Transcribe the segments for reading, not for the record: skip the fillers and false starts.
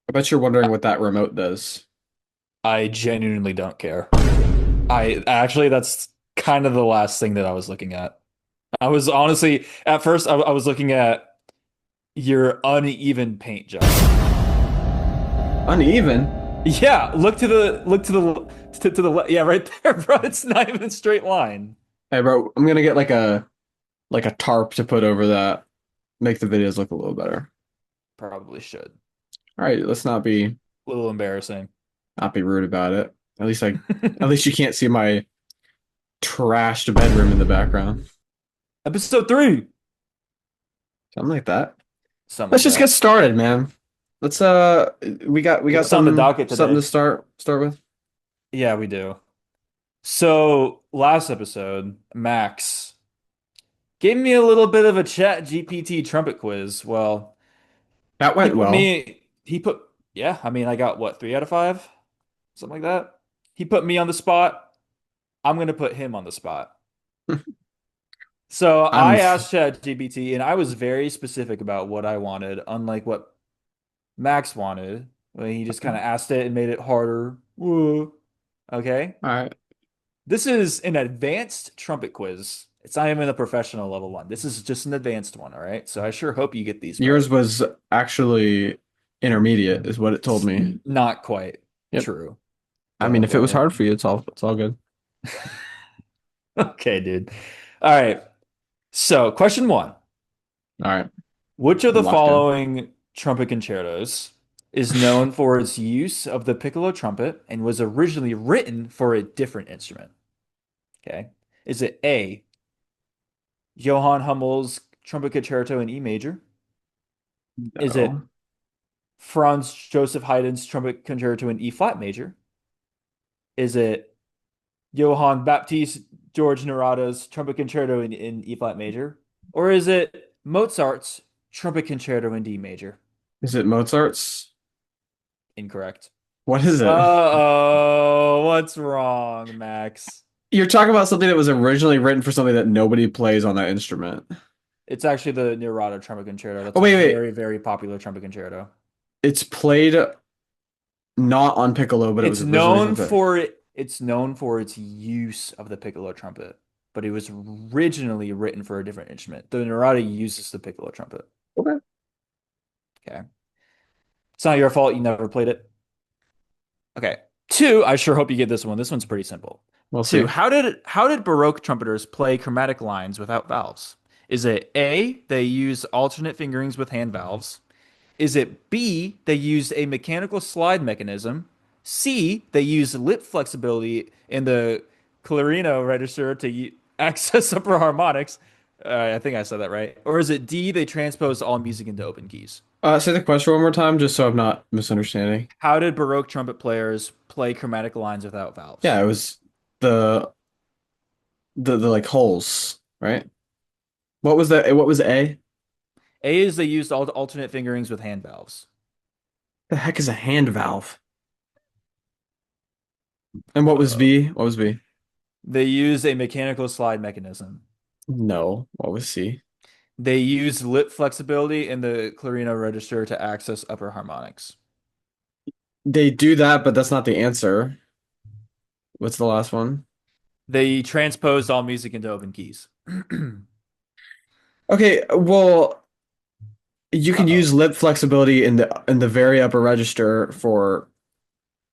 I bet you're wondering what that remote does. I genuinely don't care. I actually, that's kind of the last thing that I was looking at. I was honestly, at first, I was looking at your uneven paint job. Uneven? Yeah, yeah, right there, bro. It's not even a straight line. Hey, bro, I'm gonna get like a tarp to put over that, make the videos look a little better. Probably should. All right, let's A little embarrassing. not be rude about it. At least you can't see my trashed bedroom in the background. Episode 3. Something like that. Something Let's like just get that. started, man. Let's we got What's on the docket something to today? start with. Yeah, we do. So last episode, Max gave me a little bit of a chat GPT trumpet quiz. Well, That went well. he put, yeah, I mean, I got what, 3 out of 5? Something like that. He put me on the spot. I'm going to put him on the spot. So I'm I asked ChatGPT and I was very specific about what I wanted, unlike what Max wanted, when he just kind all of asked it and made it harder. Woo. Okay. right. This is an advanced trumpet quiz. It's not even a professional level one. This is just an advanced one, all right? So I sure hope you get these Yours right. was actually intermediate, is what it told me. Not quite Yep. true, I mean, but if it was whatever. hard for you, it's all good. Okay, dude. All right. So, question 1. All right, Which of I'm the locked in. following trumpet concertos is known for its use of the piccolo trumpet and was originally written for a different instrument? Okay. Is it A, Johann Hummel's Trumpet Concerto in E major? Is it No. Franz Joseph Haydn's Trumpet Concerto in E flat major? Is it Johann Baptist George Narada's Trumpet Concerto in E flat major? Or is it Mozart's Trumpet Concerto in D major? Is it Mozart's? Incorrect. What is it? Uh-oh, what's wrong, Max? You're talking about something that was originally written for something that nobody plays on that instrument. It's actually the Narada Trumpet Concerto. That's Oh, a wait. very, very popular trumpet concerto. It's played not on piccolo, but it was originally for piccolo. It's known for its use of the piccolo trumpet, but it was originally written for a different instrument. The Narada uses the piccolo trumpet. Okay. Okay. It's not your fault you never played it. Okay. 2, I sure hope you get this one. This one's pretty simple. We'll 2, see. how did Baroque trumpeters play chromatic lines without valves? Is it A, they use alternate fingerings with hand valves? Is it B, they used a mechanical slide mechanism? C, they use lip flexibility in the clarino register to access upper harmonics? I think I said that right. Or is it D, they transpose all music into open keys? Say the question one more time, just so I'm not misunderstanding. How did Baroque trumpet players play chromatic lines without Yeah, valves? it was the the like holes, right? What was that? What was A? A is they used alternate fingerings with hand valves. The heck is a hand valve? And what was Uh, B? What was B? they used a mechanical slide mechanism. No. What was C? They used lip flexibility in the clarino register to access upper harmonics. They do that, but that's not the answer. What's the last one? They transposed all music into open keys. Okay, well, you can Uh-oh. use lip flexibility in the very upper register for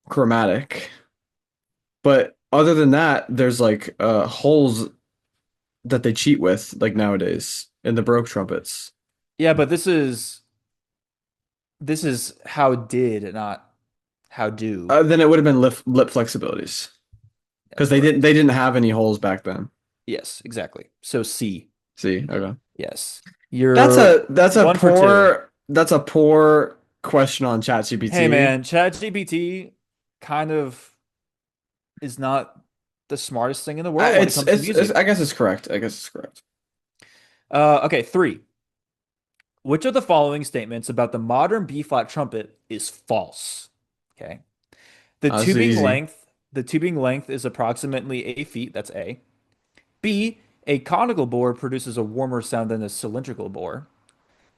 chromatic, but other than that, there's like holes that they cheat with, like nowadays in the Baroque trumpets. Yeah, but this is how did, not how do. Then it would have been lip flexibilities because That's correct. they didn't have any holes back then. Yes, exactly. So C. See, okay. Yes. You're one for 2. That's a poor question on Hey ChatGPT. man, ChatGPT kind of is not the smartest thing in the world when it comes to It's I music. guess it's correct. I guess it's correct. Okay, 3. Which of the following statements about the modern B flat trumpet is false? Okay. The This is tubing easy. length, the tubing length is approximately 8 feet. That's A. B, a conical bore produces a warmer sound than a cylindrical bore.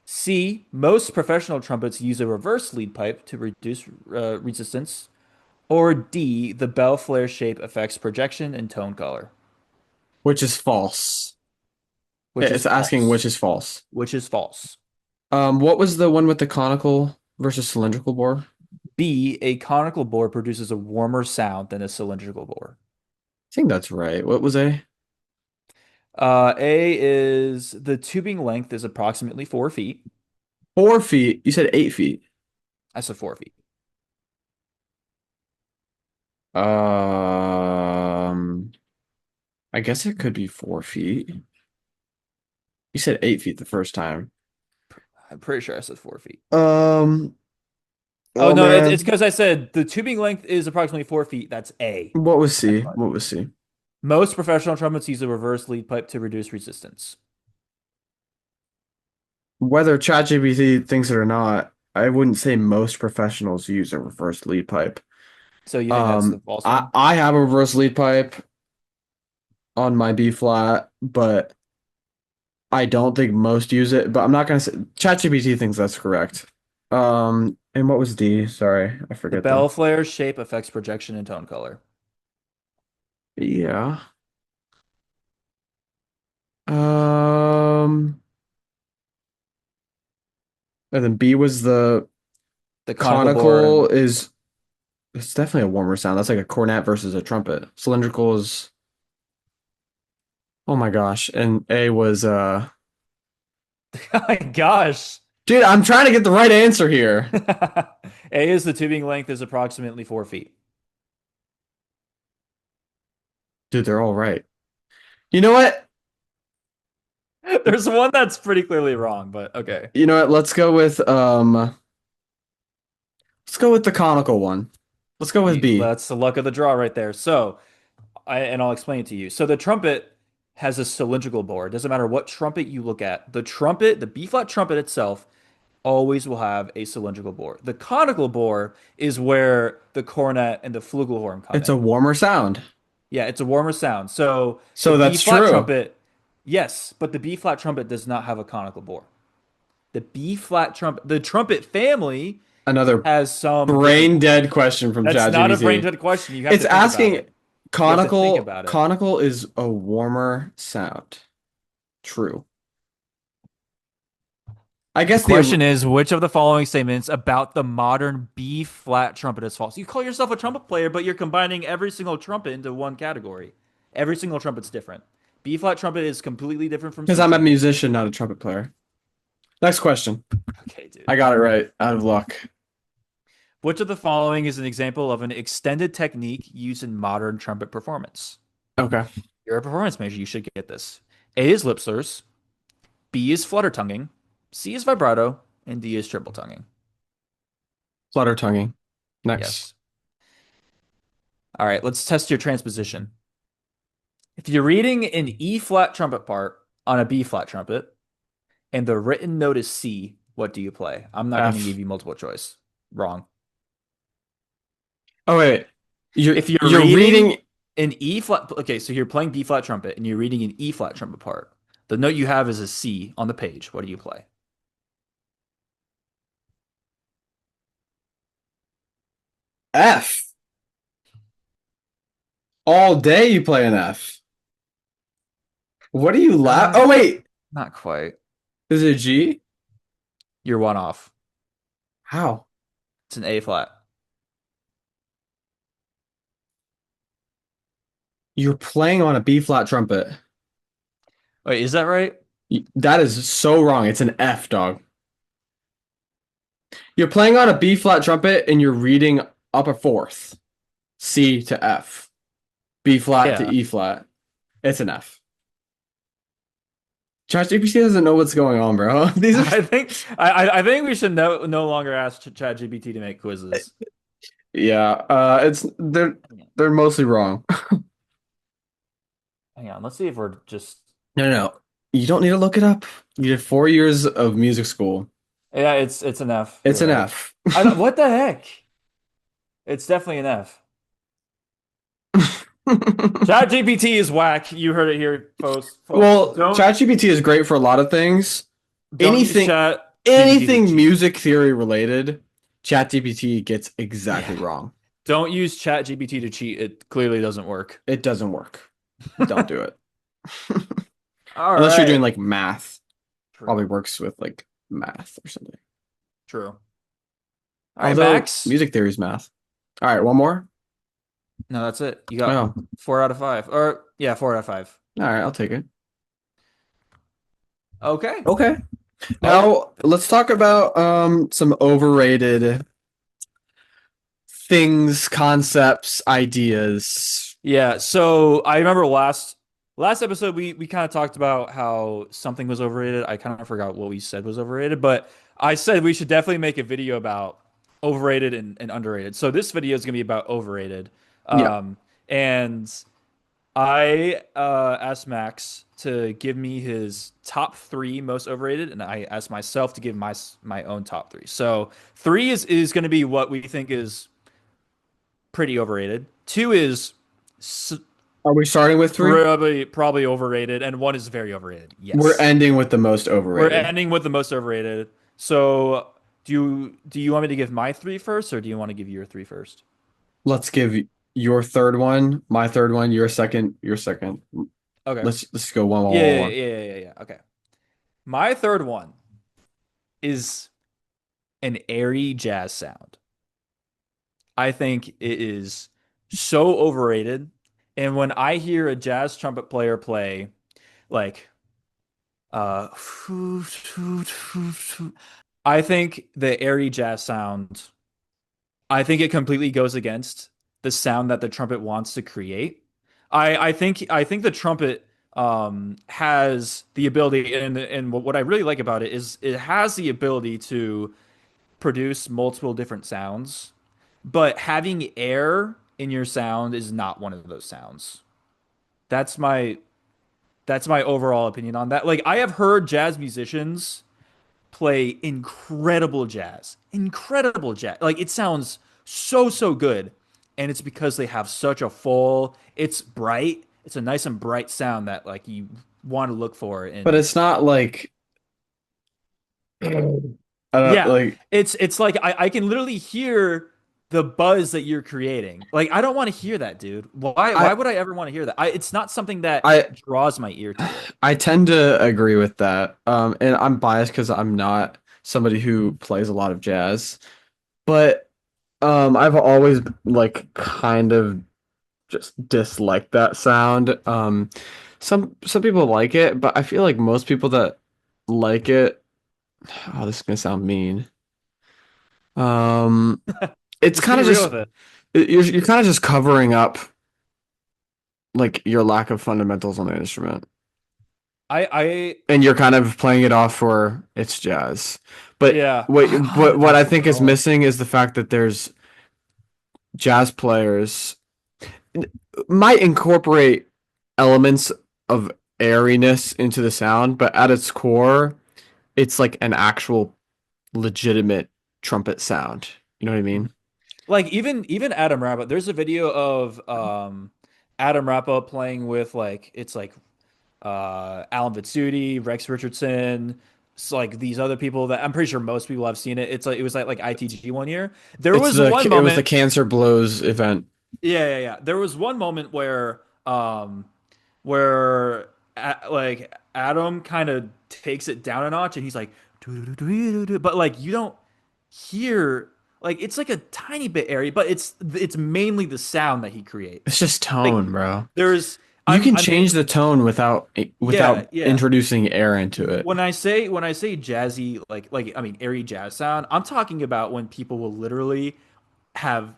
C, most professional trumpets use a reverse lead pipe to reduce resistance. Or D, the bell flare shape affects projection and tone color, Which is false. which is It's asking which false. is false. Which is false. What was the one with the conical versus cylindrical bore? B, a conical bore produces a warmer sound than a cylindrical bore. I think that's right. What was A? A is the tubing length is approximately 4 feet. 4 feet. You said 8 feet. I said 4 feet. Um, I guess it could be 4 feet. You said 8 feet the first time. I'm pretty sure I said 4 feet. Um, Oh oh no, it's man. because I said the tubing length is approximately 4 feet. That's A. What was Next C? slide. What was C? Most professional trumpets use a reverse lead pipe to reduce resistance. Whether ChatGPT thinks it or not, I wouldn't say most professionals use a reverse lead pipe. So you think that's the false I one? I have a reverse lead pipe on my B flat, but I don't think most use it. But I'm not gonna say ChatGPT thinks that's correct. And what was D? Sorry, I The forget bell them. flare shape affects projection and tone color. Yeah. Um, and then B was the The conical bore conical and is it's definitely a warmer sound. That's like a cornet versus a trumpet. Cylindrical is oh my gosh. And A was oh my gosh. dude, I'm trying to get the right answer here. A is the tubing length is approximately 4 feet. Dude, they're all right. You know what? There's one that's pretty clearly wrong, but okay. You know what? Let's go with the conical one. Let's go with B. That's the luck of the draw right there. So, I'll explain it to you. So the trumpet has a cylindrical bore. It doesn't matter what trumpet you look at. The trumpet, the B flat trumpet itself, always will have a cylindrical bore. The conical bore is where the cornet and the flugelhorn come It's a in. warmer sound. Yeah, it's a warmer sound. So the So B that's flat true. trumpet, yes, but the B flat trumpet does not have a conical bore. The B flat trumpet, the trumpet family Another has some different brain bores. dead question from That's not a brain ChatGPT. dead question. You have It's to think about asking it. You have to think conical. about it. Conical is a warmer sound. True. I The guess the question is, which of the following statements about the modern B flat trumpet is false? You call yourself a trumpet player, but you're combining every single trumpet into one category. Every single trumpet's different. B flat trumpet is completely different from because C I'm a trumpet. musician, not a trumpet player. Next question. Okay, dude. I got it right. Out of luck. Which of the following is an example of an extended technique used in modern trumpet performance? Okay. You're a performance major. You should get this. A is lip slurs. B is flutter tonguing. C is vibrato. And D is triple tonguing. Flutter tonguing. Next. Yes. All right, let's test your transposition. If you're reading an E flat trumpet part on a B flat trumpet and the written note is C, what do you play? I'm not going to give F. you multiple choice. Wrong. Oh wait. You're If you're you're reading reading an E flat, okay, so you're playing B flat trumpet and you're reading an E flat trumpet part. The note you have is a C on the page. What do you play? F. All day you play an F. What are you laugh? Uh, Oh wait. not quite. Is it G? You're one off. How? It's an A flat. You're playing on a B flat trumpet. Wait, is that right? That is so wrong. It's an F, dog. You're playing on a B flat trumpet and you're reading up a fourth. C to F. B flat to Yeah. E flat. It's an F. ChatGPT doesn't know what's going on, bro. These are I think we should no longer ask ChatGPT to make quizzes. yeah. It's they're mostly wrong. Hang on, let's see if we're just No. You don't need to look it up. You did 4 years of music school. yeah, it's an F. It's You're an right. F. I don't what the heck? It's definitely an F. ChatGPT is whack. You heard it here, folks. Well, Don't ChatGPT is great for a lot of things. use Anything Chat. GPT to anything cheat. music theory related, ChatGPT gets exactly Yeah. wrong. Don't use Chat GPT to cheat. It clearly doesn't work. It doesn't work. Don't do it. All Unless you're doing right. like math. Probably True. works with like math or something. True. All right, Although Max. music theory is math. All right, one more. No, that's it. You got Oh, 4 out of 5. Or yeah, 4 out of 5. all right, I'll take it. Okay. Okay. Oh, Now let's talk about some overrated things, concepts, ideas. yeah. So I remember last episode we kind of talked about how something was overrated. I kind of forgot what we said was overrated, but I said we should definitely make a video about overrated and underrated. So this video is gonna be about overrated. Yeah, And I asked Max to give me his top three most overrated, and I asked myself to give my own top three. So three is going to be what we think is pretty overrated. Two is s- are we starting with three? probably overrated, and one is very overrated. We're Yes, ending with the most we're overrated. ending with the most overrated. So do you want me to give my three first, or do you want to give your three first? Let's give your third one, my third one, your second, your second. Okay. Let's go one, one, Yeah, one, yeah, one. yeah, yeah, yeah. Yeah. Okay. My third one is an airy jazz sound. I think it is so overrated. And when I hear a jazz trumpet player play like uh I think the airy jazz sound, I think it completely goes against the sound that the trumpet wants to create. I think the trumpet has the ability, and what I really like about it is it has the ability to produce multiple different sounds, but having air in your sound is not one of those sounds. That's my that's my overall opinion on that. Like I have heard jazz musicians play incredible jazz. Like it sounds so good, and it's because they have such a full. It's bright. It's a nice and bright sound that like you want to look for But in. it's not like I don't Yeah, like it's like I can literally hear the buzz that you're creating. Like I don't want to hear that, dude. Why I would I ever want to hear that? It's not something that I draws my ear to it. I tend to agree with that. And I'm biased because I'm not somebody who plays a lot of jazz, but I've always like kind of just disliked that sound. Some people like it, but I feel like most people that like it, oh, this is gonna sound mean. Um, it's Just kind be of real just with it. you're kind of just covering up like your lack of fundamentals on the instrument. I And you're kind of playing it off for it's jazz. But yeah. what I That's think is bro. missing is the fact that there's jazz players might incorporate elements of airiness into the sound, but at its core, it's like an actual legitimate trumpet sound. You know what I mean? Like even Adam Rappa, there's a video of Adam Rappa playing with like it's like Alan Vitsuti, Rex Richardson, it's like these other people that I'm pretty sure most people have seen it. It's like it was like ITG one year. There was one It was the moment, Cancer Blows event. yeah. There was one moment where like Adam kind of takes it down a notch and he's like "Doo-doo-doo-doo-doo-doo," but like you don't hear like it's like a tiny bit airy, but it's mainly the sound that he It's creates. just Like tone, bro. there's You can I mean change the tone yeah, without yeah. introducing air into it. When I say jazzy like I mean airy jazz sound, I'm talking about when people will literally have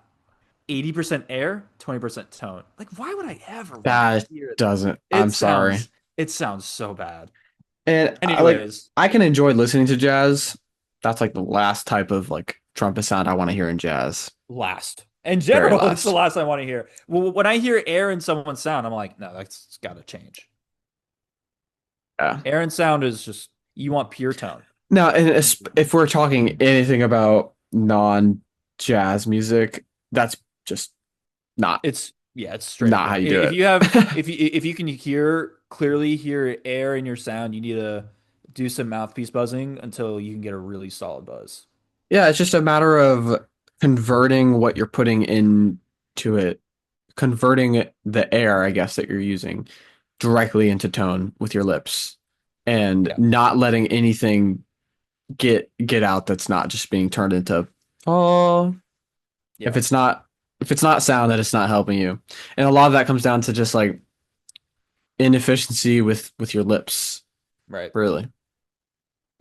80% air, 20% tone. Like why would I ever want to That hear that? doesn't. I'm It sorry. sounds it sounds so bad. And Anyways, I can enjoy listening to jazz. That's like the last type of like trumpet sound I want to hear in jazz. last. In Very general, it's the last. last I want to hear. Well, when I hear air in someone's sound, I'm like, no, that's got to change. Yeah. Air and sound is just you want pure tone. Now, and if we're talking anything about non-jazz music, that's just not It's yeah, it's straight up not how wrong. you do If it. you have if you can hear clearly hear air in your sound, you need to do some mouthpiece buzzing until you can get a really solid buzz. Yeah, it's just a matter of converting what you're putting into it, converting the air, I guess, that you're using directly into tone with your lips and Yeah. not letting anything get out that's not just being turned into oh if Yeah. it's not sound that it's not helping you. And a lot of that comes down to just like inefficiency with your lips, Right. really.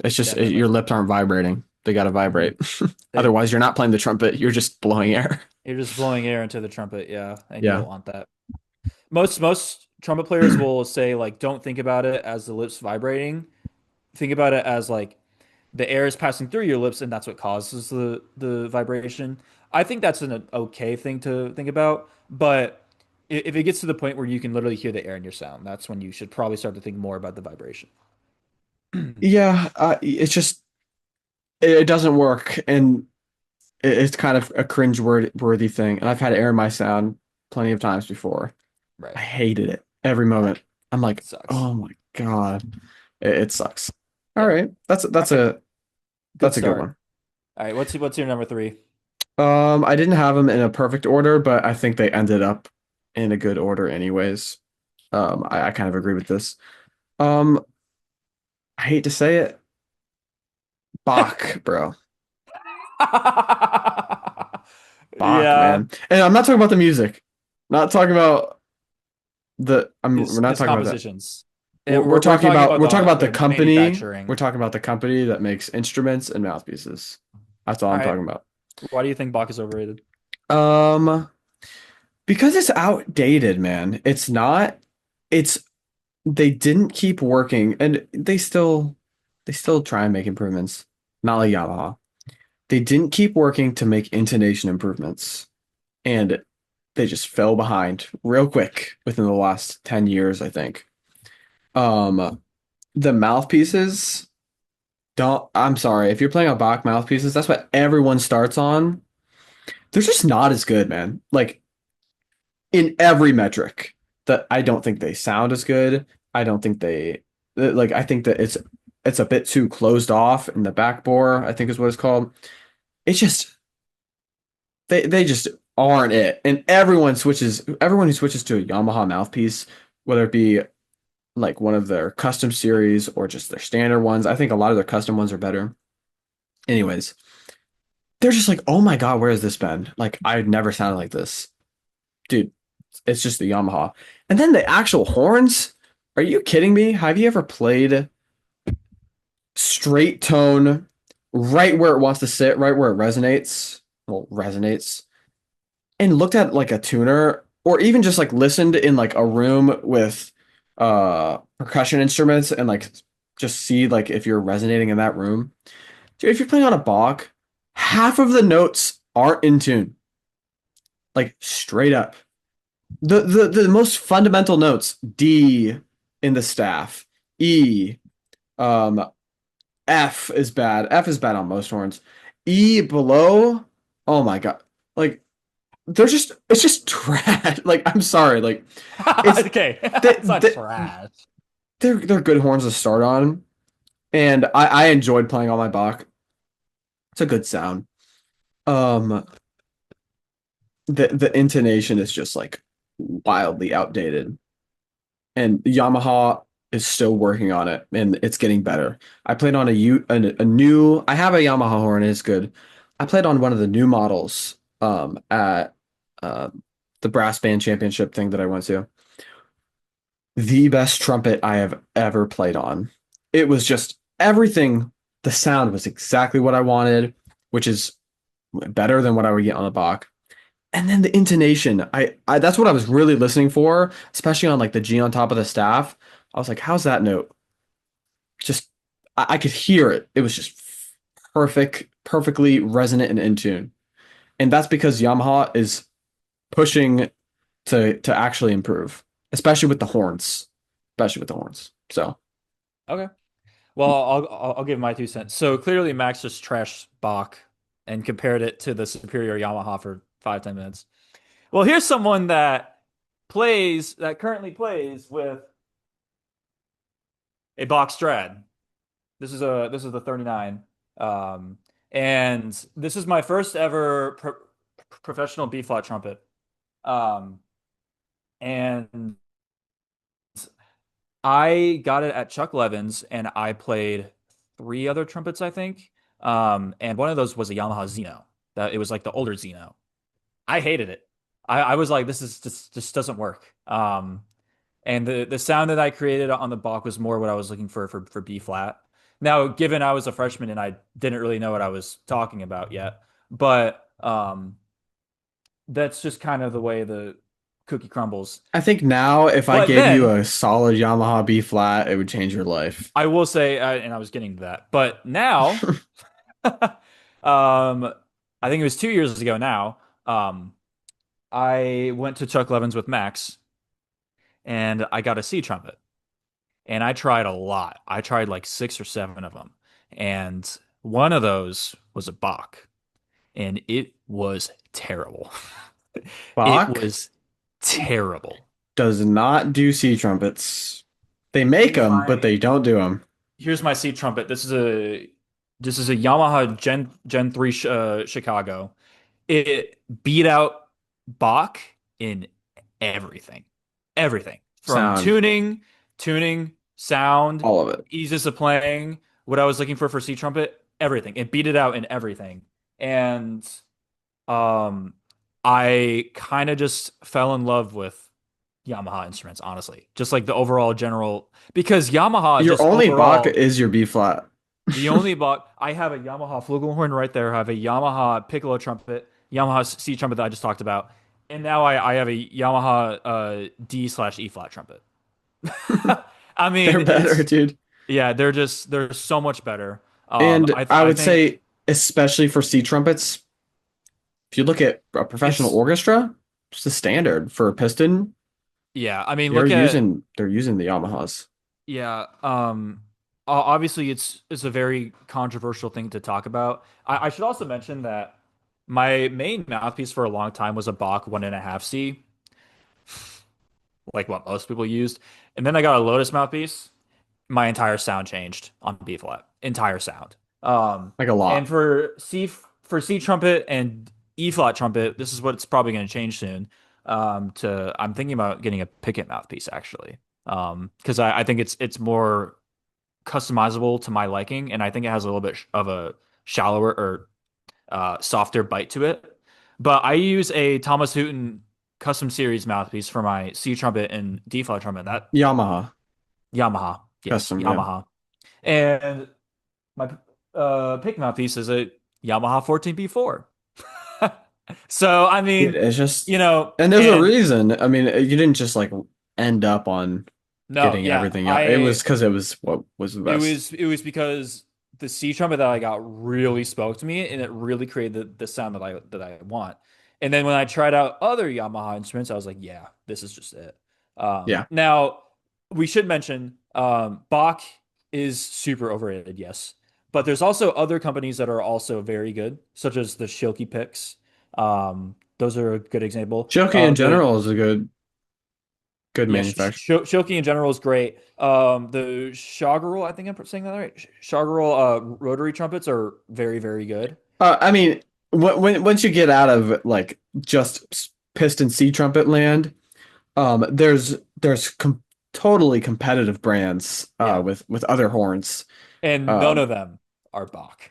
It's just Definitely. your lips aren't vibrating. They got to Mhm. vibrate. They, Otherwise, you're not playing the trumpet, you're just blowing air. you're just blowing air into the trumpet, yeah, and you don't Yeah. want that. Most trumpet players will say like, don't think about it as the lips vibrating. Think about it as like the air is passing through your lips, and that's what causes the vibration. I think that's an okay thing to think about, but if it gets to the point where you can literally hear the air in your sound, that's when you should probably start to think more about the vibration. Yeah, it's just it doesn't work, and it's kind of a cringe worthy thing. And I've had air in my sound plenty of times before. I Right. hated it every moment. I'm like, Sucks. oh my God, it sucks. All Yeah. right, that's All that's right. a Good that's a good start. one. All right. What's your number three? I didn't have them in a perfect order, but I think they ended up in a good order anyways. I kind of agree with this. Um, I hate to say it, Bach, bro. Bach, Yeah. man. And I'm not talking about the music. Not talking about we're not His talking about that. compositions. We're We're talking talking about about we're talking about the the company. We're manufacturing. talking about the company that makes instruments and mouthpieces. That's all All I'm right. talking about. Why do you think Bach is overrated? Um, because it's outdated, man. It's not. It's they didn't keep working, and they still try and make improvements. Not like Yamaha. They didn't keep working to make intonation improvements, and they just fell behind real quick within the last 10 years, I think. The mouthpieces don't, I'm sorry, if you're playing on Bach mouthpieces, that's what everyone starts on. They're just not as good, man. Like in every metric, that I don't think they sound as good. I don't think they like I think that it's a bit too closed off in the back bore, I think is what it's called. It's just they just aren't it. And everyone who switches to a Yamaha mouthpiece, whether it be like one of their custom series or just their standard ones, I think a lot of their custom ones are better. Anyways, they're just like, oh my God, where has this been? Like, I've never sounded like this. Dude, it's just the Yamaha. And then the actual horns. Are you kidding me? Have you ever played straight tone right where it wants to sit, right where it resonates? Well, resonates. And looked at like a tuner or even just like listened in like a room with percussion instruments and like just see like if you're resonating in that room. Dude, if you're playing on a Bach, half of the notes aren't in tune. Like straight up. The most fundamental notes, D in the staff, E, um, F is bad. F is bad on most horns. E below, oh my God. Like it's just trash. Like I'm sorry. Like it's Okay. they, It's not they, trash. they're good horns to start on. And I enjoyed playing on my Bach. It's a good sound. Um the intonation is just like wildly outdated. And Yamaha is still working on it and it's getting better. I played on a new I have a Yamaha horn and it's good. I played on one of the new models at uh, the brass band championship thing that I went to. The best trumpet I have ever played on. It was just everything. The sound was exactly what I wanted, which is better than what I would get on a Bach. And then the intonation, I that's what I was really listening for, especially on like the G on top of the staff. I was like, how's that note? Just I could hear it. It was just perfectly resonant and in tune. And that's because Yamaha is pushing to actually improve, especially with the horns, especially with the horns. So Okay. Well, I'll give my 2 cents. So clearly Max just trashed Bach and compared it to the superior Yamaha for 5, 10 minutes. Well, here's someone that currently plays with a Bach Strad. This is the 39. Um, and this is my first ever professional B flat trumpet. Um, and I got it at Chuck Levin's, and I played three other trumpets, I think. And one of those was a Yamaha Xeno. That it was like the older Xeno. I hated it. I was like, this is just doesn't work. And the sound that I created on the Bach was more what I was looking for B flat. Now, given I was a freshman and I didn't really know what I was talking about yet, but that's just kind of the way the cookie crumbles. I think now if I But gave you then a solid Yamaha B flat, it would change your life. I will say, and I was getting to that, but now, I think it was 2 years ago now. I went to Chuck Levin's with Max, and I got a C trumpet. And I tried a lot. I tried like six or seven of them. And one of those was a Bach, and it was terrible. It Bach was terrible. does not do C trumpets. They make Here's them, but my they don't do them. here's my C trumpet. This is a Yamaha Gen 3 Chicago. It beat out Bach in everything. Everything. From Sound, tuning, sound, all of it. eases of playing, what I was looking for C trumpet, everything. It beat it out in everything. And um I kind of just fell in love with Yamaha instruments, honestly. Just like the overall general because Yamaha Your just only Bach overall is your B flat. the only Bach I have a Yamaha flugelhorn right there. I have a Yamaha piccolo trumpet, Yamaha C trumpet that I just talked about, and now I have a Yamaha D slash E flat trumpet. I They're mean, better, dude. yeah, they're so much better. And I I would think say, especially for C trumpets, if you look at a professional it's orchestra, it's the standard for a piston. yeah. I mean, look at They're using the Yamahas. yeah. Obviously, it's a very controversial thing to talk about. I should also mention that my main mouthpiece for a long time was a Bach 1.5C, like what most people used. And then I got a Lotus mouthpiece. My entire sound changed on B flat. Entire sound. Like a And lot. for C trumpet and E flat trumpet, this is what it's probably going to change soon. To I'm thinking about getting a picket mouthpiece actually. Because I think it's more customizable to my liking, and I think it has a little bit of a shallower or softer bite to it. But I use a Thomas Hooton custom series mouthpiece for my C trumpet and D flat trumpet. That Yamaha Yamaha, yes, custom, yeah. Yamaha. And my pick mouthpiece is a Yamaha 14B4. So I Dude, mean, it's just, you know, and there's a and reason. I mean, you didn't just like end up on no, getting yeah, everything out. It was I because it was what was the best. it was because the C trumpet that I got really spoke to me, and it really created the sound that I want. And then when I tried out other Yamaha instruments, I was like, yeah, this is just it. Yeah. Now we should mention Bach is super overrated, yes, but there's also other companies that are also very good, such as the Schilke picks. Those are a good example. Chilke in The general is a good Yeah, manufacturer. Shilky in general is great. The Shoggerel, I think I'm saying that right. Shoggerel rotary trumpets are very, very good. I mean, once you get out of like just piston C trumpet land, there's totally competitive brands Yeah, with other horns. and none Um, of them are Bach.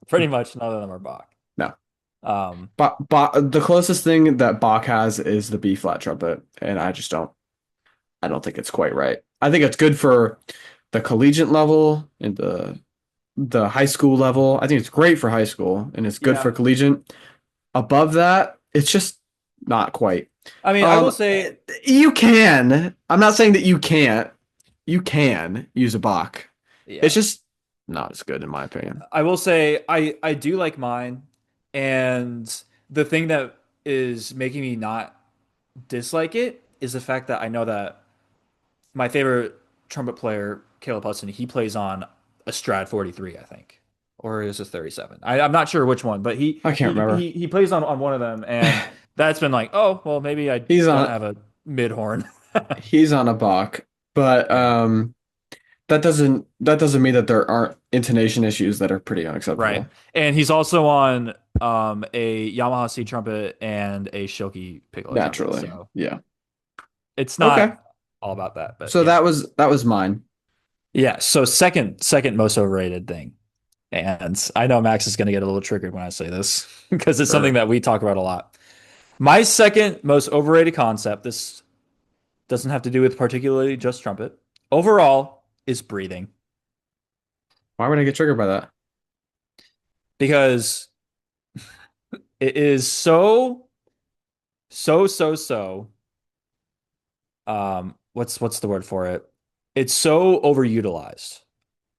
Pretty much none of them are Bach. no, Um, but the closest thing that Bach has is the B flat trumpet, and I don't think it's quite right. I think it's good for the collegiate level and the high school level. I think it's great for high school and it's good for yeah. collegiate. Above that, it's just not quite. I mean, I will Um, say, you can. I'm not saying that you can't. You can use a Bach. It's yeah, just not as good in my opinion. I will say I do like mine, and the thing that is making me not dislike it is the fact that I know that my favorite trumpet player, Caleb Hudson, he plays on a Strat 43, I think, or is it 37? I'm not sure which one, but I can't remember. he plays on one of them, and that's been like, oh, well, maybe I He's don't on have a mid horn. he's on a Bach, but Yeah, that doesn't mean that there aren't intonation issues that are pretty Right. unacceptable. And he's also on a Yamaha C trumpet and a Shilky piccolo trumpet. Naturally. So Yeah. it's Okay. not all about that, but So yeah. that was mine. Yeah. So second most overrated thing. And I know Max is going to get a little triggered when I say this because it's something Sure. that we talk about a lot. My second most overrated concept, this doesn't have to do with particularly just trumpet, overall is breathing. Why would I get triggered by that? Because it is so what's the word for it? It's so overutilized,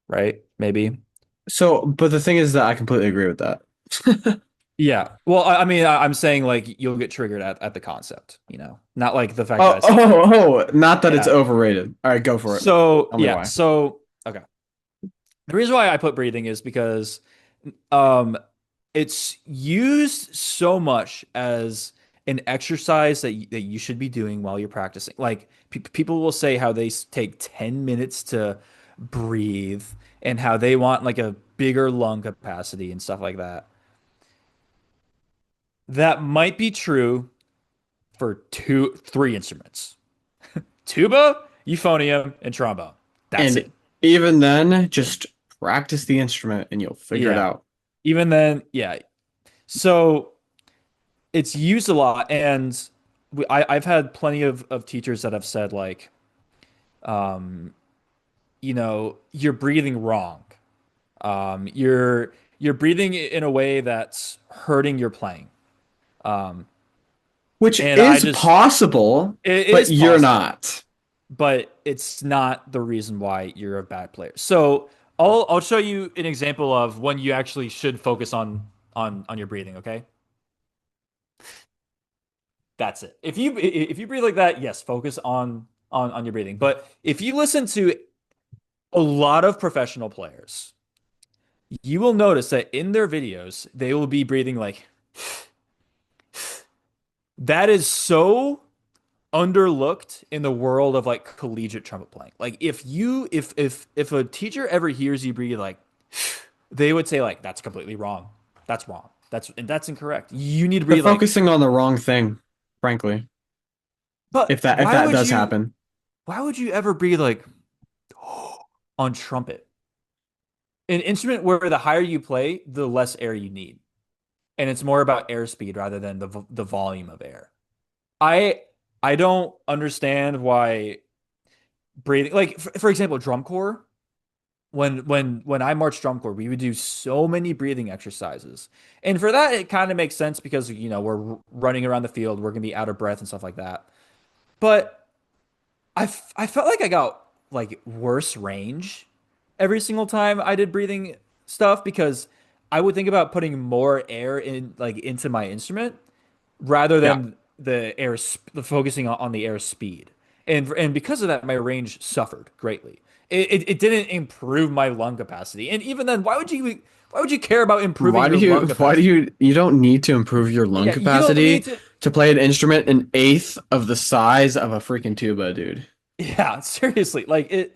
right? Maybe. So, but the thing is that I completely agree with that. Yeah. Well, I mean, I'm saying like you'll get triggered at the concept, not like the fact that Oh, I said it. oh, oh, not that it's Yeah. overrated. All right, go for it. So Tell me yeah, why. so okay. The reason why I put breathing is because um it's used so much as an exercise that you should be doing while you're practicing. Like people will say how they take 10 minutes to breathe and how they want like a bigger lung capacity and stuff like that. That might be true for three instruments. Tuba, euphonium, and trombone. That's And it. even then, just practice the instrument and you'll figure it Yeah. out. Even then, yeah. So it's used a lot, and I've had plenty of teachers that have said like, um, you're breathing wrong. You're breathing in a way that's hurting your playing. Um, Which and I is just possible, it but is you're possible, not. but it's not the reason why you're a bad player. So I'll show you an example of when you actually should focus on your breathing. Okay, that's it. If you breathe like that, yes, focus on your breathing. But if you listen to a lot of professional players, you will notice that in their videos they will be breathing like that is so underlooked in the world of like collegiate trumpet playing. Like if a teacher ever hears you breathe like they would say like that's completely wrong. That's wrong. That's incorrect. You need to They're breathe like focusing on the wrong thing, frankly. If but that if that does happen. why would you ever breathe like on trumpet? An instrument where the higher you play, the less air you need. And it's more about airspeed rather than the volume of air. I I don't understand why breathing like for example drum corps when I marched drum corps we would do so many breathing exercises and for that it kind of makes sense because we're running around the field we're gonna be out of breath and stuff like that but I felt like I got like worse range every single time I did breathing stuff because I would think about putting more air in like into my instrument rather Yeah. than the focusing on the air speed. And because of that, my range suffered greatly. It didn't improve my lung capacity. And even then, why would you care about improving Why do your you lung why do capacity? you don't need to improve your lung Yeah, you don't need capacity to. to play an instrument an eighth of the size of a freaking tuba, dude. Yeah, seriously, like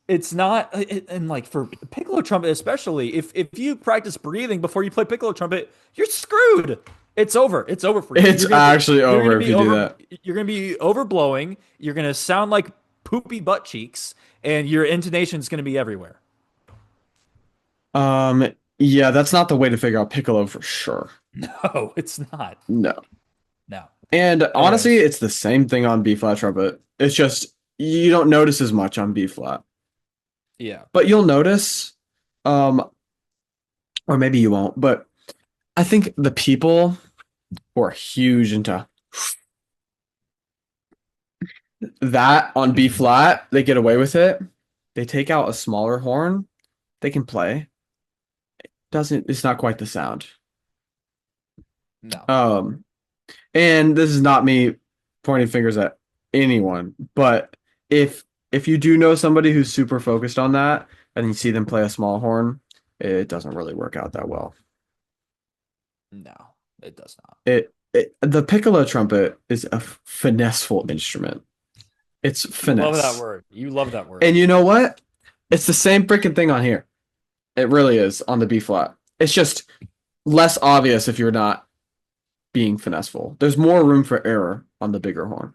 it's not and like for piccolo trumpet especially, if you practice breathing before you play piccolo trumpet, you're screwed. It's over. It's over for you. It's actually over if you do that. You're gonna be overblowing. You're gonna sound like poopy butt cheeks, and your intonation's gonna be everywhere. Yeah, that's not the way to figure out piccolo for sure. No, it's not. No. No. And honestly, Anyways, it's the same thing on B flat trumpet. It's just you don't notice as much on B flat. yeah. But you'll notice, um, or maybe you won't, but I think the people who are huge into that on B flat, they get away with it. They take out a smaller horn, they can play. Doesn't it's not quite the sound. No. Um, and this is not me pointing fingers at anyone, but if you do know somebody who's super focused on that and you see them play a small horn, it doesn't really work out that well. No, it does not. The piccolo trumpet is a finesseful instrument. It's You love that finesse. word. You love that word. And you know what? It's the same freaking thing on here. It really is on the B flat. It's just less obvious if you're not being finesseful. There's more room for error on the bigger horn.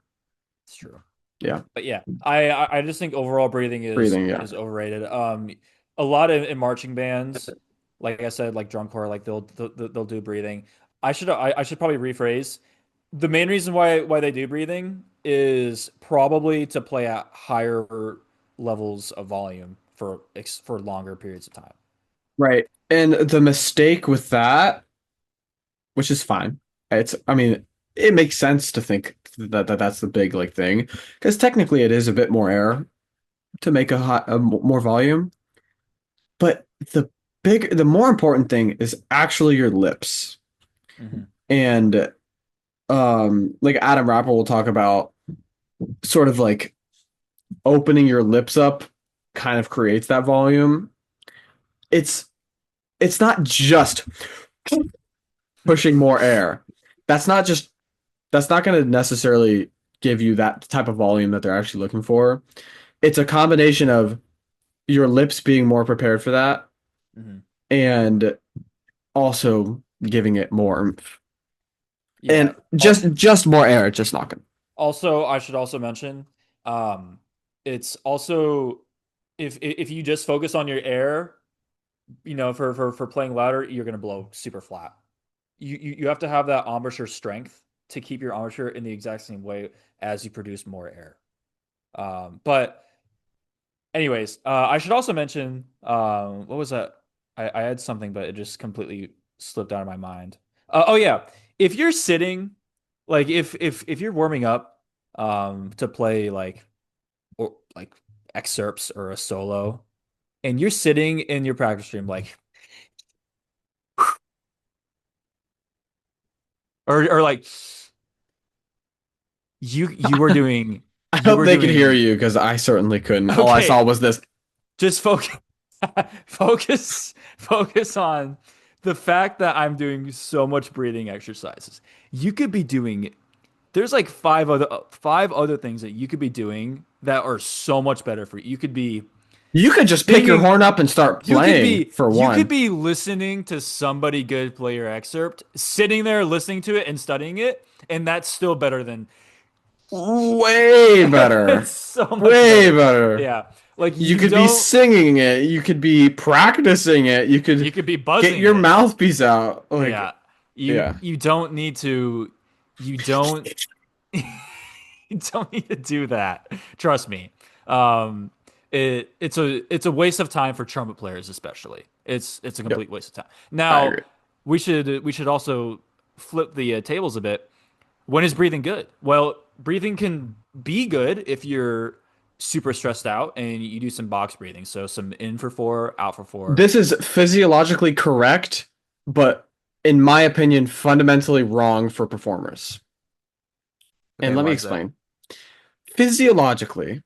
It's true. Yeah, But yeah, I just think overall breathing breathing. Yeah, is overrated. A lot in marching bands, like I said, like drum corps, like they'll do breathing. I should probably rephrase. The main reason why they do breathing is probably to play at higher levels of volume for longer periods of time. right. And the mistake with that, which is fine. I mean, it makes sense to think that's the big like thing because technically it is a bit more air to make more volume. But the more important thing is actually your lips. Hmm. And like Adam Rapper will talk about sort of like opening your lips up kind of creates that volume. It's it's not just pushing more air. That's not just that's not going to necessarily give you that type of volume that they're actually looking for. It's a combination of your lips being more prepared for that Hmm. and also giving it more oomph. Yeah. And just more air, just not gonna. Also, I should also mention, um, it's also if you just focus on your air, for playing louder, you're gonna blow super flat. You have to have that embouchure strength to keep your embouchure in the exact same way as you produce more air. But anyways, I should also mention, what was that? I had something, but it just completely slipped out of my mind. Oh yeah, if you're sitting, like if you're warming up, to play or like excerpts or a solo, and you're sitting in your practice room, like or like you were doing I you hope were they could hear doing you because I certainly couldn't. All I saw okay. was this. Just focus focus on the fact that I'm doing so much breathing exercises. You could be doing there's like five other things that you could be doing that are so much better for you. You could be You could just pick your singing, horn up and start playing for you could one. be listening to somebody good play your excerpt, sitting there listening to it and studying it, and that's still better than Way it's better. so much Way better. better. Yeah. Like You you could be don't singing it. You could be practicing it. You you could could be get buzzing your it. mouthpiece out. Yeah. Like, yeah. You don't need to you don't you don't need to do that. Trust me. Um it's a waste of time for trumpet players especially. It's a Yep. complete waste of time. I Now, agree. we should also flip the tables a bit. When is breathing good? Well, breathing can be good if you're super stressed out and you do some box breathing. So some in for 4, out for 4. This is physiologically correct, but in my opinion, fundamentally wrong for performers. And Okay, let me why is that? explain. Physiologically,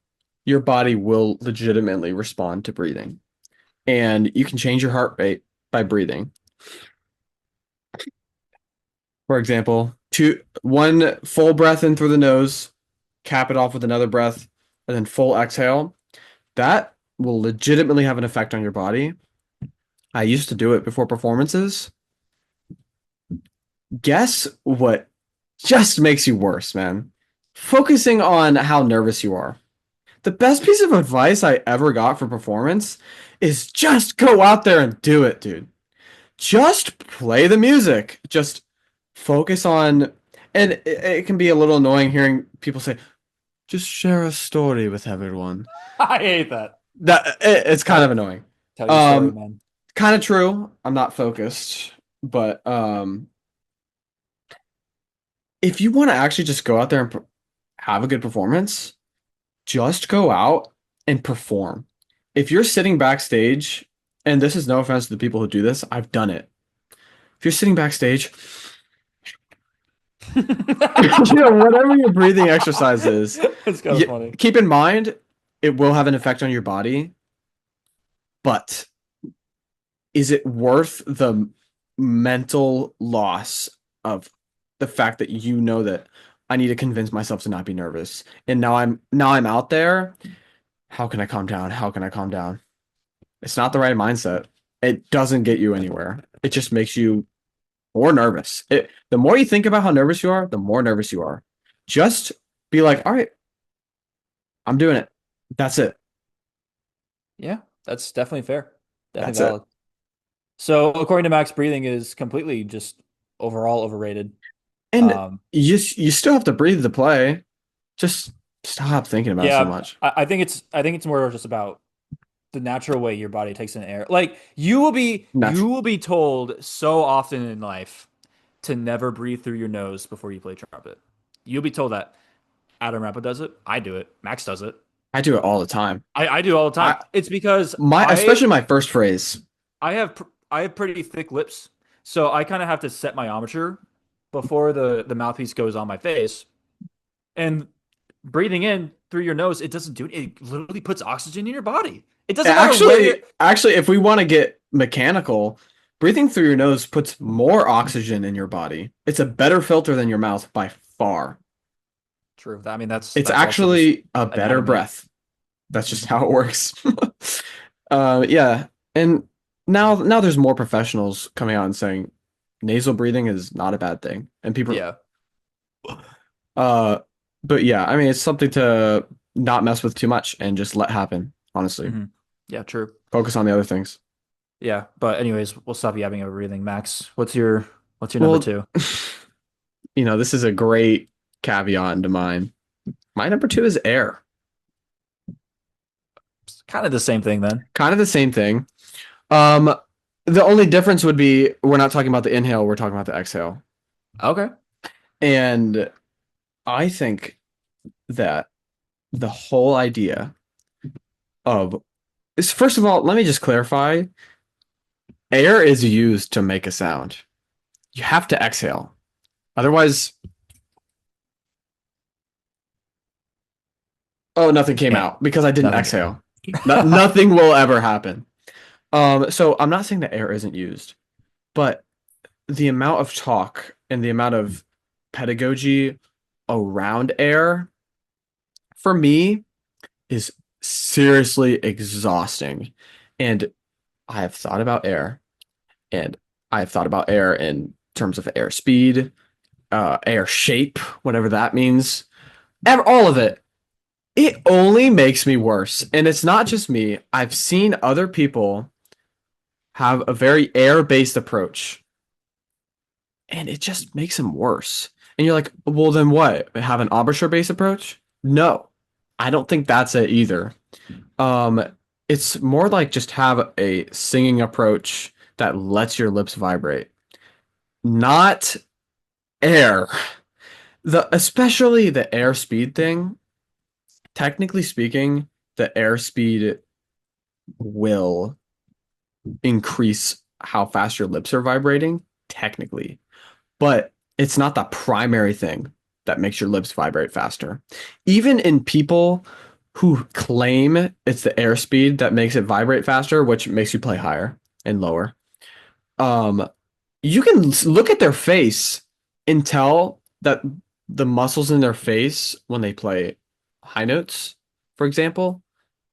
your body will legitimately respond to breathing. And you can change your heart rate by breathing. For example, one full breath in through the nose, cap it off with another breath, and then full exhale. That will legitimately have an effect on your body. I used to do it before performances. Guess what just makes you worse, man? Focusing on how nervous you are. The best piece of advice I ever got for performance is just go out there and do it, dude. Just play the music. Just focus on, and it can be a little annoying hearing people say, just share a story with everyone. I hate that. It's kind of Tell annoying. tell your story, Um, man. Kind of true. I'm not focused, but if you want to actually just go out there and have a good performance, just go out and perform. If you're sitting backstage, and this is no offense to the people who do this, I've done it. If you're sitting backstage, whatever your breathing exercise is, It's kind of funny. keep in mind it will have an effect on your body, but is it worth the mental loss of the fact that you know that I need to convince myself to not be nervous, and now I'm out there. How can I calm down? How can I calm down? It's not the right mindset. It doesn't get you anywhere. It just makes you more nervous. The more you think about how nervous you are, the more nervous you are. Just be like, all right, I'm doing it. That's it. Yeah, that's definitely fair. Definitely That's it. valid. So according to Max, breathing is completely just overall overrated. And Um, you still have to breathe to play. Just stop thinking about it so yeah, much. I think it's more just about the natural way your body takes in air. Like you Natural. will be told so often in life to never breathe through your nose before you play trumpet. You'll be told that. Adam Rappa does it. I do it. Max does it. I do it all the time. I do it all the time. I It's because my especially my first phrase. I have pretty thick lips, so I kind of have to set my embouchure before the mouthpiece goes on my face. And breathing in through your nose, it doesn't do it. It literally puts oxygen in your body. It doesn't matter where you. Actually, if we want to get mechanical, breathing through your nose puts more oxygen in your body. It's a better filter than your mouth by far. True. I mean, It's that's also just actually a better anatomy. breath. That's just how it works. Yeah, and now there's more professionals coming out and saying nasal breathing is not a bad thing, and people, Yeah. uh, but yeah, I mean it's something to not mess with too much and just let happen. Honestly, Hmm. Yeah. True. focus on the other things. Yeah. But anyways, we'll stop yapping over breathing. Max, what's your number Well, two? this is a great caveat into mine. My number two is air. It's kind of the same thing then. Kind of the same thing. Um, the only difference would be we're not talking about the inhale, we're talking about the exhale. Okay. And I think that the whole idea of is first of all, let me just clarify, air is used to make a sound. You have to exhale. Otherwise, oh, nothing came Can't out because I didn't nothing. exhale. Nothing will ever happen. So I'm not saying that air isn't used, but the amount of talk and the amount of pedagogy around air for me is seriously exhausting. And I have thought about air, and I have thought about air in terms of air speed, air shape, whatever that means. All of it. It only makes me worse. And it's not just me. I've seen other people have a very air-based approach, and it just makes them worse. And you're like, well, then what? Have an embouchure-based approach? No, I don't think that's it either. Um, it's more like just have a singing approach that lets your lips vibrate, not air. Especially the airspeed thing. Technically speaking, the airspeed will increase how fast your lips are vibrating, technically, but it's not the primary thing that makes your lips vibrate faster. Even in people who claim it's the airspeed that makes it vibrate faster, which makes you play higher and lower, um, you can look at their face and tell that the muscles in their face when they play high notes, for example,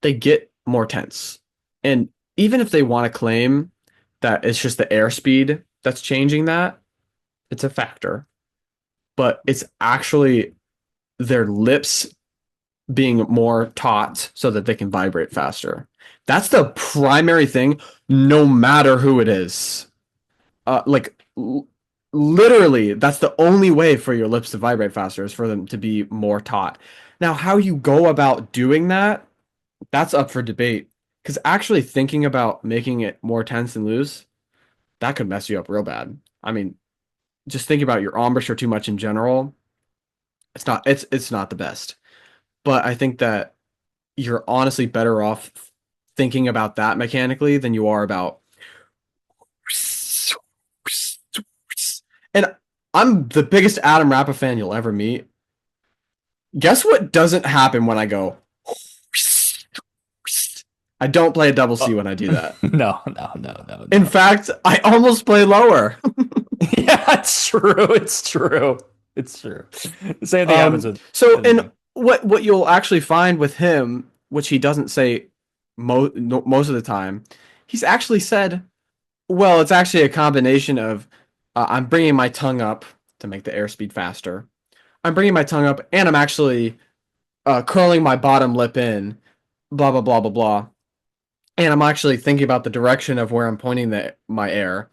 they get more tense. And even if they want to claim that it's just the airspeed that's changing that, it's a factor. But it's actually their lips being more taut so that they can vibrate faster. That's the primary thing, no matter who it is. Like literally, that's the only way for your lips to vibrate faster is for them to be more taut. Now, how you go about doing that, that's up for debate. Because actually thinking about making it more tense and loose, that could mess you up real bad. I mean, just think about your embouchure too much in general. It's not the best. But I think that you're honestly better off thinking about that mechanically than you are about. And I'm the biggest Adam Rappa fan you'll ever meet. Guess what doesn't happen when I go? I don't play a double C when I do that. In No. fact, I almost play lower. Yeah, it's true. It's true. It's true. The same thing happens So with me. and what you'll actually find with him, which he doesn't say most of the time, he's actually said, well, it's actually a combination of I'm bringing my tongue up to make the airspeed faster. I'm bringing my tongue up, and I'm actually curling my bottom lip in, blah blah blah blah blah. And I'm actually thinking about the direction of where I'm pointing my air.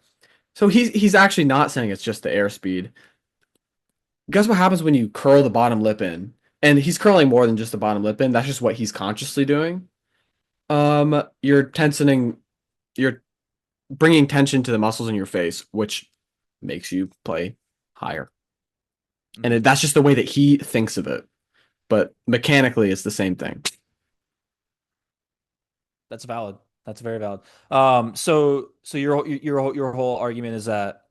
So he's actually not saying it's just the airspeed. Guess what happens when you curl the bottom lip in? And he's curling more than just the bottom lip in. That's just what he's consciously doing. You're tensing, you're bringing tension to the muscles in your face, which makes you play higher. And Mhm. that's just the way that he thinks of it. But mechanically, it's the same thing. That's valid. That's very valid. So your whole argument is that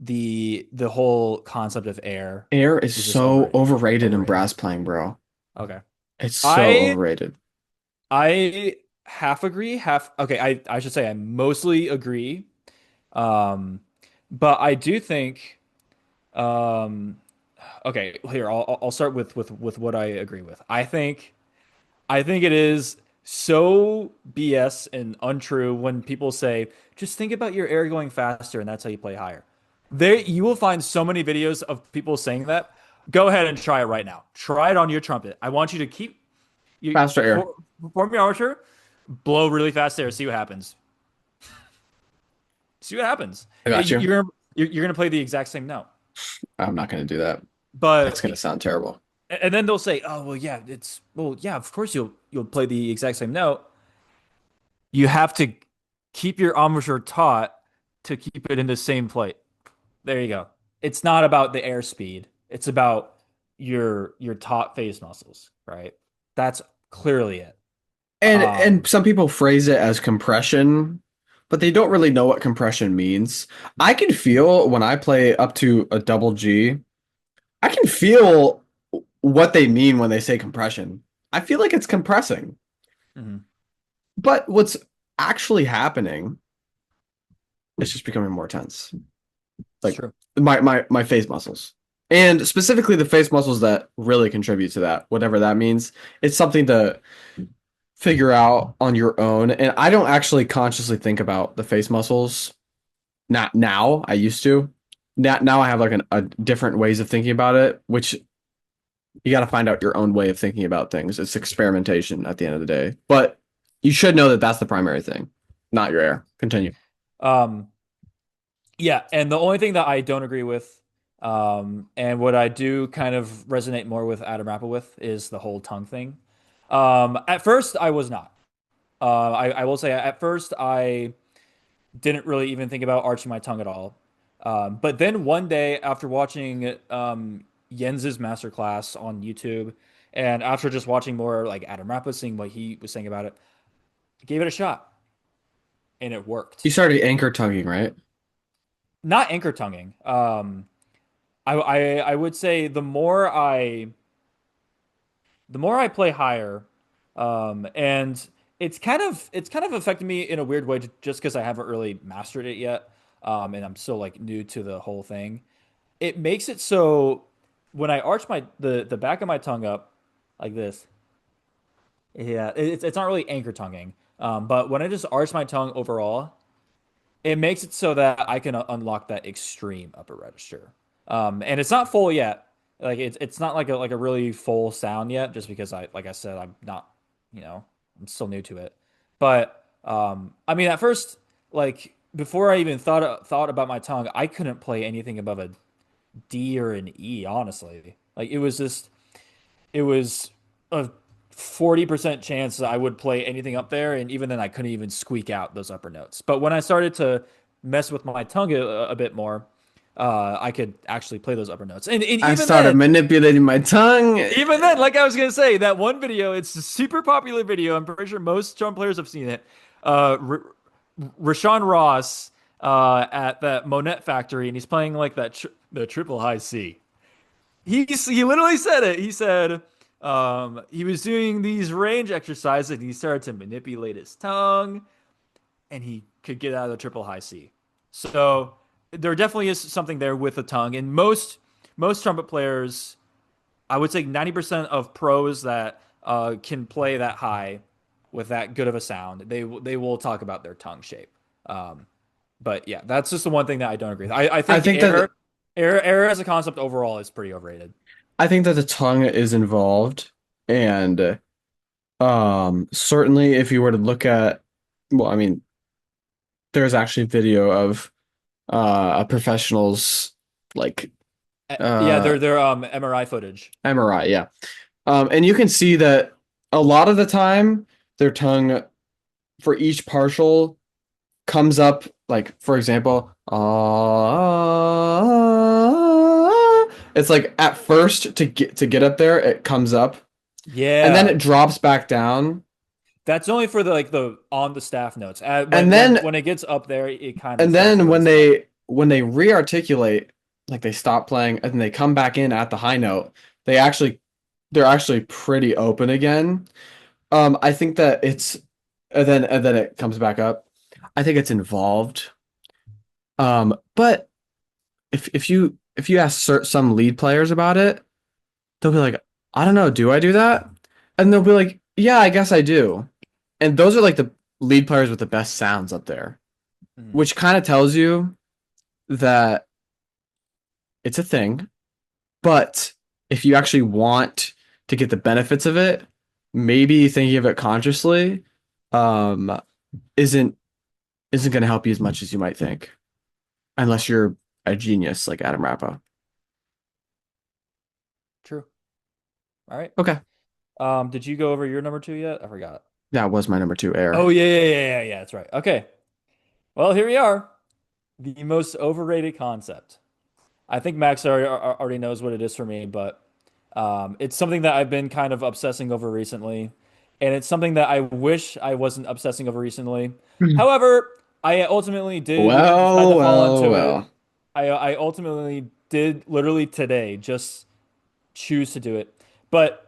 the whole concept of air Air is is just so overrated in overrated. brass playing, bro. Okay. It's so I overrated. I half agree, half okay, I should say I mostly agree. Um, but I do think um okay, here I'll start with what I agree with. I think it is so BS and untrue when people say, just think about your air going faster and that's how you play higher. There, you will find so many videos of people saying that. Go ahead and try it right now. Try it on your trumpet. I want you to keep you Faster air. perform your armature, blow really fast air, see what happens. See what happens. I got you. You're gonna play the exact same note, I'm not going to do that. That's but going to sound terrible. and then they'll say, oh well, yeah, of course you'll play the exact same note. You have to keep your embouchure taut to keep it in the same plate. There you go. It's not about the airspeed. It's about your taut face muscles, right? That's clearly it. And Um, some people phrase it as compression, but they don't really know what compression means. I can feel when I play up to a double G, I can feel what they mean when they say compression. I feel like it's compressing. mhm. But what's actually happening is just becoming more tense. It's Like true. my face muscles. And specifically the face muscles that really contribute to that, whatever that means. It's something to figure out on your own. And I don't actually consciously think about the face muscles. Not now. I used to. Now I have like a different ways of thinking about it, which you got to find out your own way of thinking about things. It's experimentation at the end of the day. But you should know that that's the primary thing, not your air. Continue. Um, yeah, and the only thing that I don't agree with, and what I do kind of resonate more with Adam Rappa with is the whole tongue thing. At first, I was not. I will say at first I didn't really even think about arching my tongue at all. But then one day after watching Jens's masterclass on YouTube, and after just watching more like Adam Rappa, seeing what he was saying about it, I gave it a shot, and it You worked. started anchor tonguing, right? Not anchor tonguing. I would say the more I play higher, and it's kind of affected me in a weird way just because I haven't really mastered it yet, and I'm still like new to the whole thing. It makes it so when I arch the back of my tongue up like this, yeah, it's not really anchor tonguing, but when I just arch my tongue overall, it makes it so that I can unlock that extreme upper register. And it's not full yet. Like it's not like a really full sound yet, just because like I said, I'm not, I'm still new to it. But I mean, at first, like before I even thought about my tongue, I couldn't play anything above a D or an E, honestly. Like it was a 40% chance that I would play anything up there, and even then I couldn't even squeak out those upper notes. But when I started to mess with my tongue a bit more, I could actually play those upper notes. And I started manipulating my tongue. even then, like I was gonna say, that one video, it's a super popular video. I'm pretty sure most drum players have seen it. Rashawn Ross at that Monet factory, and he's playing like the triple high C. He literally said it. He said he was doing these range exercises and he started to manipulate his tongue and he could get out of the triple high C. So there definitely is something there with the tongue. And most trumpet players, I would say 90% of pros that can play that high with that good of a sound, they will talk about their tongue shape. Um, but yeah, that's just the one thing that I don't agree with. I I think think that air as a concept overall is pretty overrated. I think that the tongue is involved, and certainly if you were to look at, well, I mean, there's actually video of a professional's like Yeah, uh they're MRI footage. MRI, yeah. And you can see that a lot of the time their tongue for each partial comes up like for example, it's like at first to get up there, it comes up and then Yeah, it drops back down. that's only for the like the on the staff notes. And then When it gets up there, it kind of and starts to then when raise up. they re-articulate, like they stop playing and they come back in at the high note, they actually they're actually pretty open again. I think that it's and then it comes back up. I think it's involved. But if you ask some lead players about it, they'll be like, I don't know, do I do that? And they'll be like, yeah, I guess I do. And those are like the lead players with the best sounds up there, Mhm. which kind of tells you that it's a thing. But if you actually want to get the benefits of it, maybe thinking of it consciously um, isn't isn't going to help you as much as you might think, unless you're a genius like Adam Rappa. True. All right. Okay, Did you go over your number two yet? I forgot. that was my number two, Oh Air. yeah. That's right. Okay. Well, here we are. The most overrated concept. I think Max already knows what it is for me, but it's something that I've been kind of obsessing over recently, and it's something that I wish I wasn't obsessing over recently. However, I ultimately did decide Well, to fall well, into it. well. I ultimately did literally today just choose to do it, but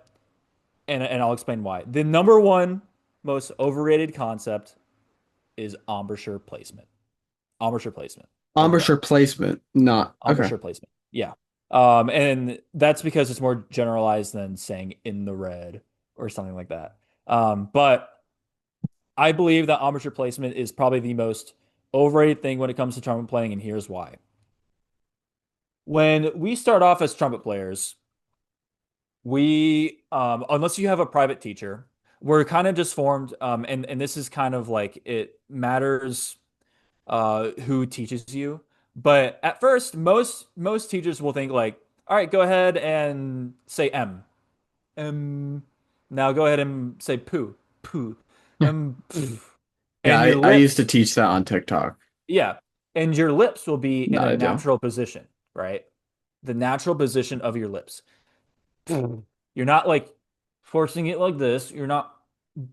and I'll explain why. The number one most overrated concept is embouchure placement. Embouchure placement Embouchure overall. placement, not okay. Embouchure placement. Yeah. And that's because it's more generalized than saying in the red or something like that. But I believe that embouchure placement is probably the most overrated thing when it comes to trumpet playing, and here's why. When we start off as trumpet players, we unless you have a private teacher, we're kind of just formed, and this is kind of like it matters who teaches you. But at first, most teachers will think like, all right, go ahead and say M. Now go ahead and say poo, poo, pff. Yeah, And your I used to lips, teach that on TikTok. yeah, and your lips will be in Not a ideal. natural position, right? The natural position of your lips. You're not like forcing it like this. You're not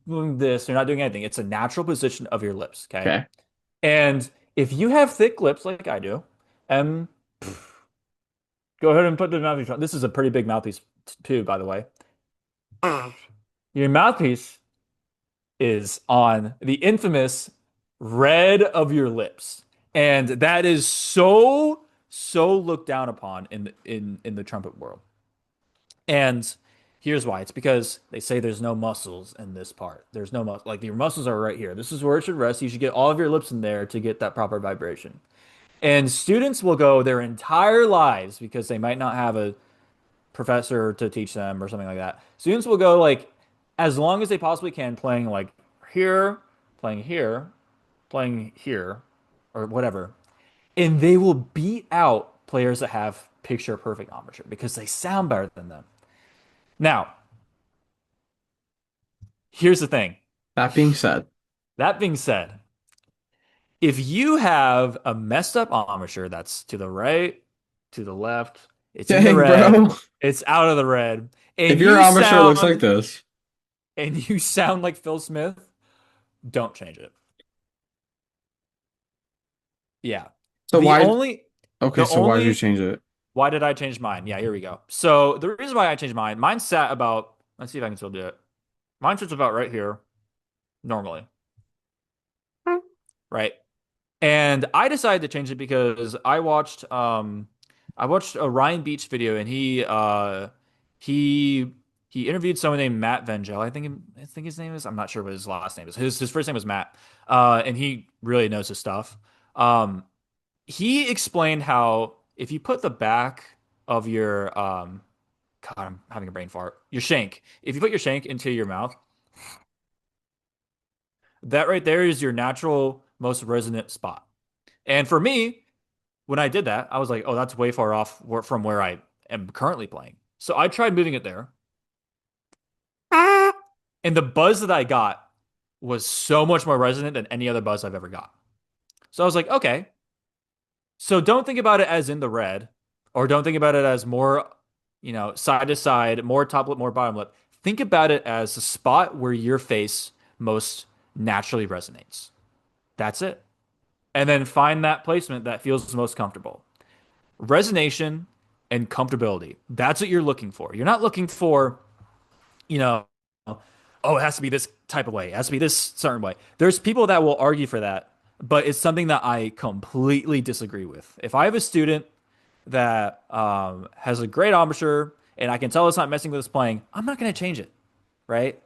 doing this. You're not doing anything. It's a natural position of your lips, okay? Okay. And if you have thick lips like I do, um, go ahead and put the mouthpiece on. This is a pretty big mouthpiece too, by the way. Your mouthpiece is on the infamous red of your lips, and that is so looked down upon in the trumpet world. And here's why. It's because they say there's no muscles in this part. There's no muscle. Like your muscles are right here. This is where it should rest. You should get all of your lips in there to get that proper vibration. And students will go their entire lives because they might not have a professor to teach them or something like that. Students will go like as long as they possibly can playing like here, playing here, playing here, or whatever. And they will beat out players that have picture perfect embouchure because they sound better than them. Now, here's the thing. That being said, That being said, if you have a messed up embouchure that's to the right, to the left, it's in the dang, red, bro. it's out of the red, If and your you embouchure looks like sound this, like Phil Smith, don't change it. Yeah. so The why? only Okay, the so why did you only change it? why did I change mine? Yeah, here we go. So the reason why I changed mine sat about, let's see if I can still do it. Mine sits about right here normally, right? And I decided to change it because I watched a Ryan Beach video and he he interviewed someone named Matt Vengel. I think his name is. I'm not sure what his last name is. His first name was Matt, and he really knows his stuff. Um, he explained how if you put the back of your God, I'm having a brain fart. Your shank. If you put your shank into your mouth, that right there is your natural most resonant spot. And for me, when I did that, I was like, oh, that's way far off from where I am currently playing. So I tried moving it there. And the buzz that I got was so much more resonant than any other buzz I've ever got. So I was like, okay. So don't think about it as in the red, or don't think about it as more, side to side, more top lip, more bottom lip. Think about it as the spot where your face most naturally resonates. That's it. And then find that placement that feels the most comfortable. Resonation and comfortability. That's what you're looking for. You're not looking for, you know, oh, it has to be this type of way. It has to be this certain way. There's people that will argue for that, but it's something that I completely disagree with. If I have a student that has a great embouchure and I can tell it's not messing with his playing, I'm not going to change it, right?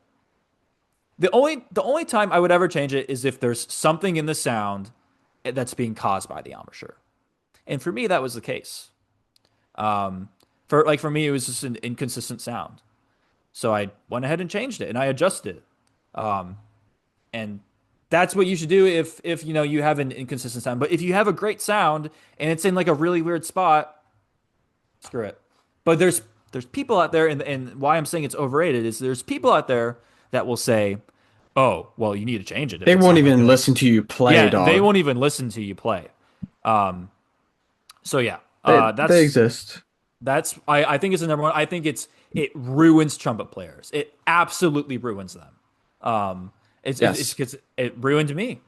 The only time I would ever change it is if there's something in the sound that's being caused by the embouchure. And for me, that was the case. Um, for me, it was just an inconsistent sound. So I went ahead and changed it and I adjusted it. Um, and that's what you should do if you have an inconsistent sound. But if you have a great sound and it's in like a really weird spot, screw it. But there's people out there, and why I'm saying it's overrated is there's people out there that will say, "Oh, well, you need to change it if They it won't sounds like even listen this." to you play, Yeah, they dog. won't even listen to you play. Um, so yeah, They exist. I think it's the number one. I think it ruins trumpet players. It absolutely ruins them. It's Yes. 'cause it ruined me.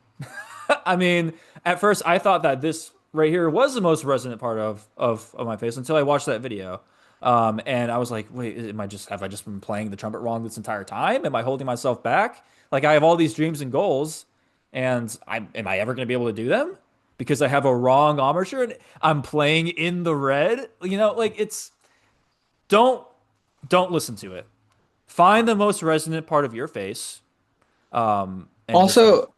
I mean, at first I thought that this right here was the most resonant part of my face until I watched that video. And I was like, wait, have I just been playing the trumpet wrong this entire time? Am I holding myself back? Like I have all these dreams and goals, and am I ever going to be able to do them? Because I have a wrong embouchure and I'm playing in the red. Like don't don't listen to it. Find the most resonant part of your face, and just go. Also,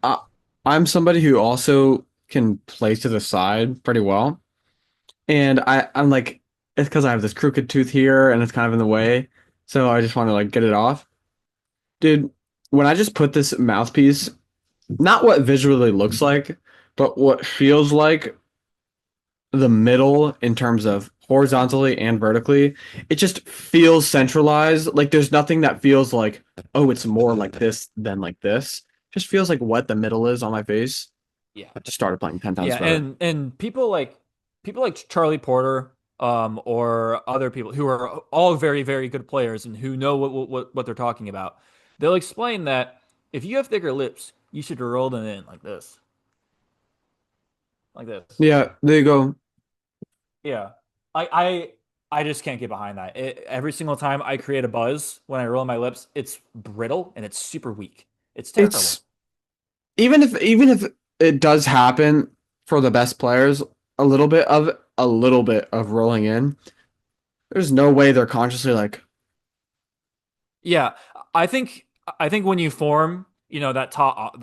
I, I'm somebody who also can play to the side pretty well. And I'm like, it's because I have this crooked tooth here and it's kind of in the way. So I just want to like get it off. Dude, when I just put this mouthpiece, not what visually looks like, but what feels like the middle in terms of horizontally and vertically, it just feels centralized. Like there's nothing that feels like, oh, it's more like this than like this. Just feels like what the middle is on my face. Yeah. I just started playing 10 times Yeah, better. and people like Charlie Porter, or other people who are all very, very good players and who know what they're talking about. They'll explain that if you have thicker lips, you should roll them in like this. Yeah, there you go. Yeah. I I I just can't get behind that. Every single time I create a buzz when I roll my lips, it's brittle and it's super weak. It's terrible. It's even if it does happen for the best players, a little bit of rolling in, there's no way they're consciously like, Yeah, I think I think when you form, that top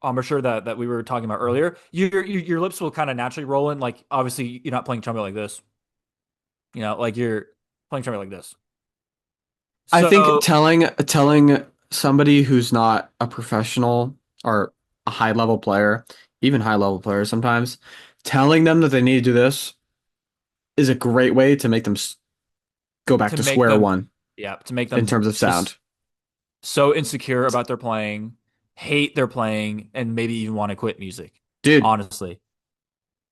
embouchure that we were talking about earlier, your lips will kind of naturally roll in. Like obviously you're not playing trumpet like this, like you're playing trumpet like this. I think So telling somebody who's not a professional or a high level player, even high level players sometimes, telling them that they need to do this is a great way to make them go back to to make square them, one yeah, to make in them terms of just sound. so insecure about their playing, hate their playing, and maybe even want to quit music. Dude, Honestly,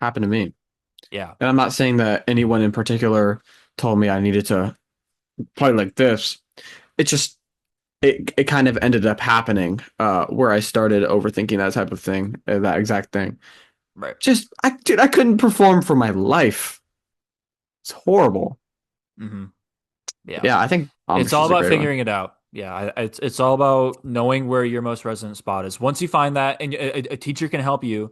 happened to me. yeah, And I'm not saying that anyone in particular told me I needed to play like this. It just it kind of ended up happening where I started overthinking that type of thing, that exact thing. right. Just dude, I couldn't perform for my life. It's horrible. hmm Yeah. Yeah, I think It's Amish all is a about great one. figuring it out. Yeah, it's all about knowing where your most resonant spot is. Once you find that, and a teacher can help you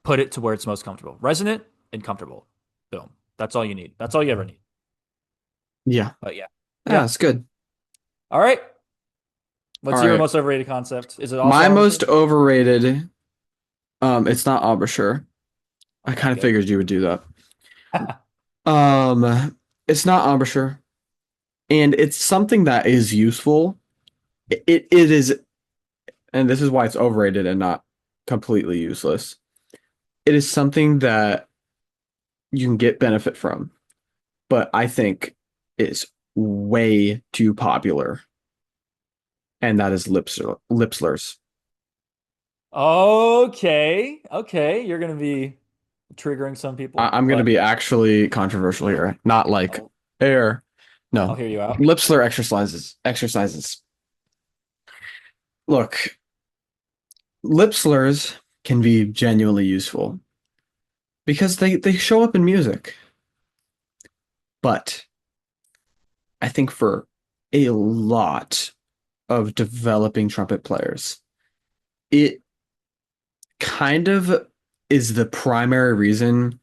put it to where it's most comfortable, resonant and comfortable. Boom. That's all you need. That's all you ever need. Yeah. But yeah. Yeah, Yeah. it's good. All right. All What's your right. most overrated concept? Is it also My embouchure? most overrated, it's not embouchure. I Okay, kind of good. figured you would do that. Um, it's not embouchure, and it's something that is useful. It is, and this is why it's overrated and not completely useless. It is something that you can get benefit from, but I think is way too popular, and that is lip slurs. Okay. Okay. You're gonna be triggering some people, I'm going to but be actually controversial here, not like I'll air. I'll No, hear you out. lip slur exercises. Exercises. Look, lip slurs can be genuinely useful because they show up in music, but I think for a lot of developing trumpet players, it kind of is the primary reason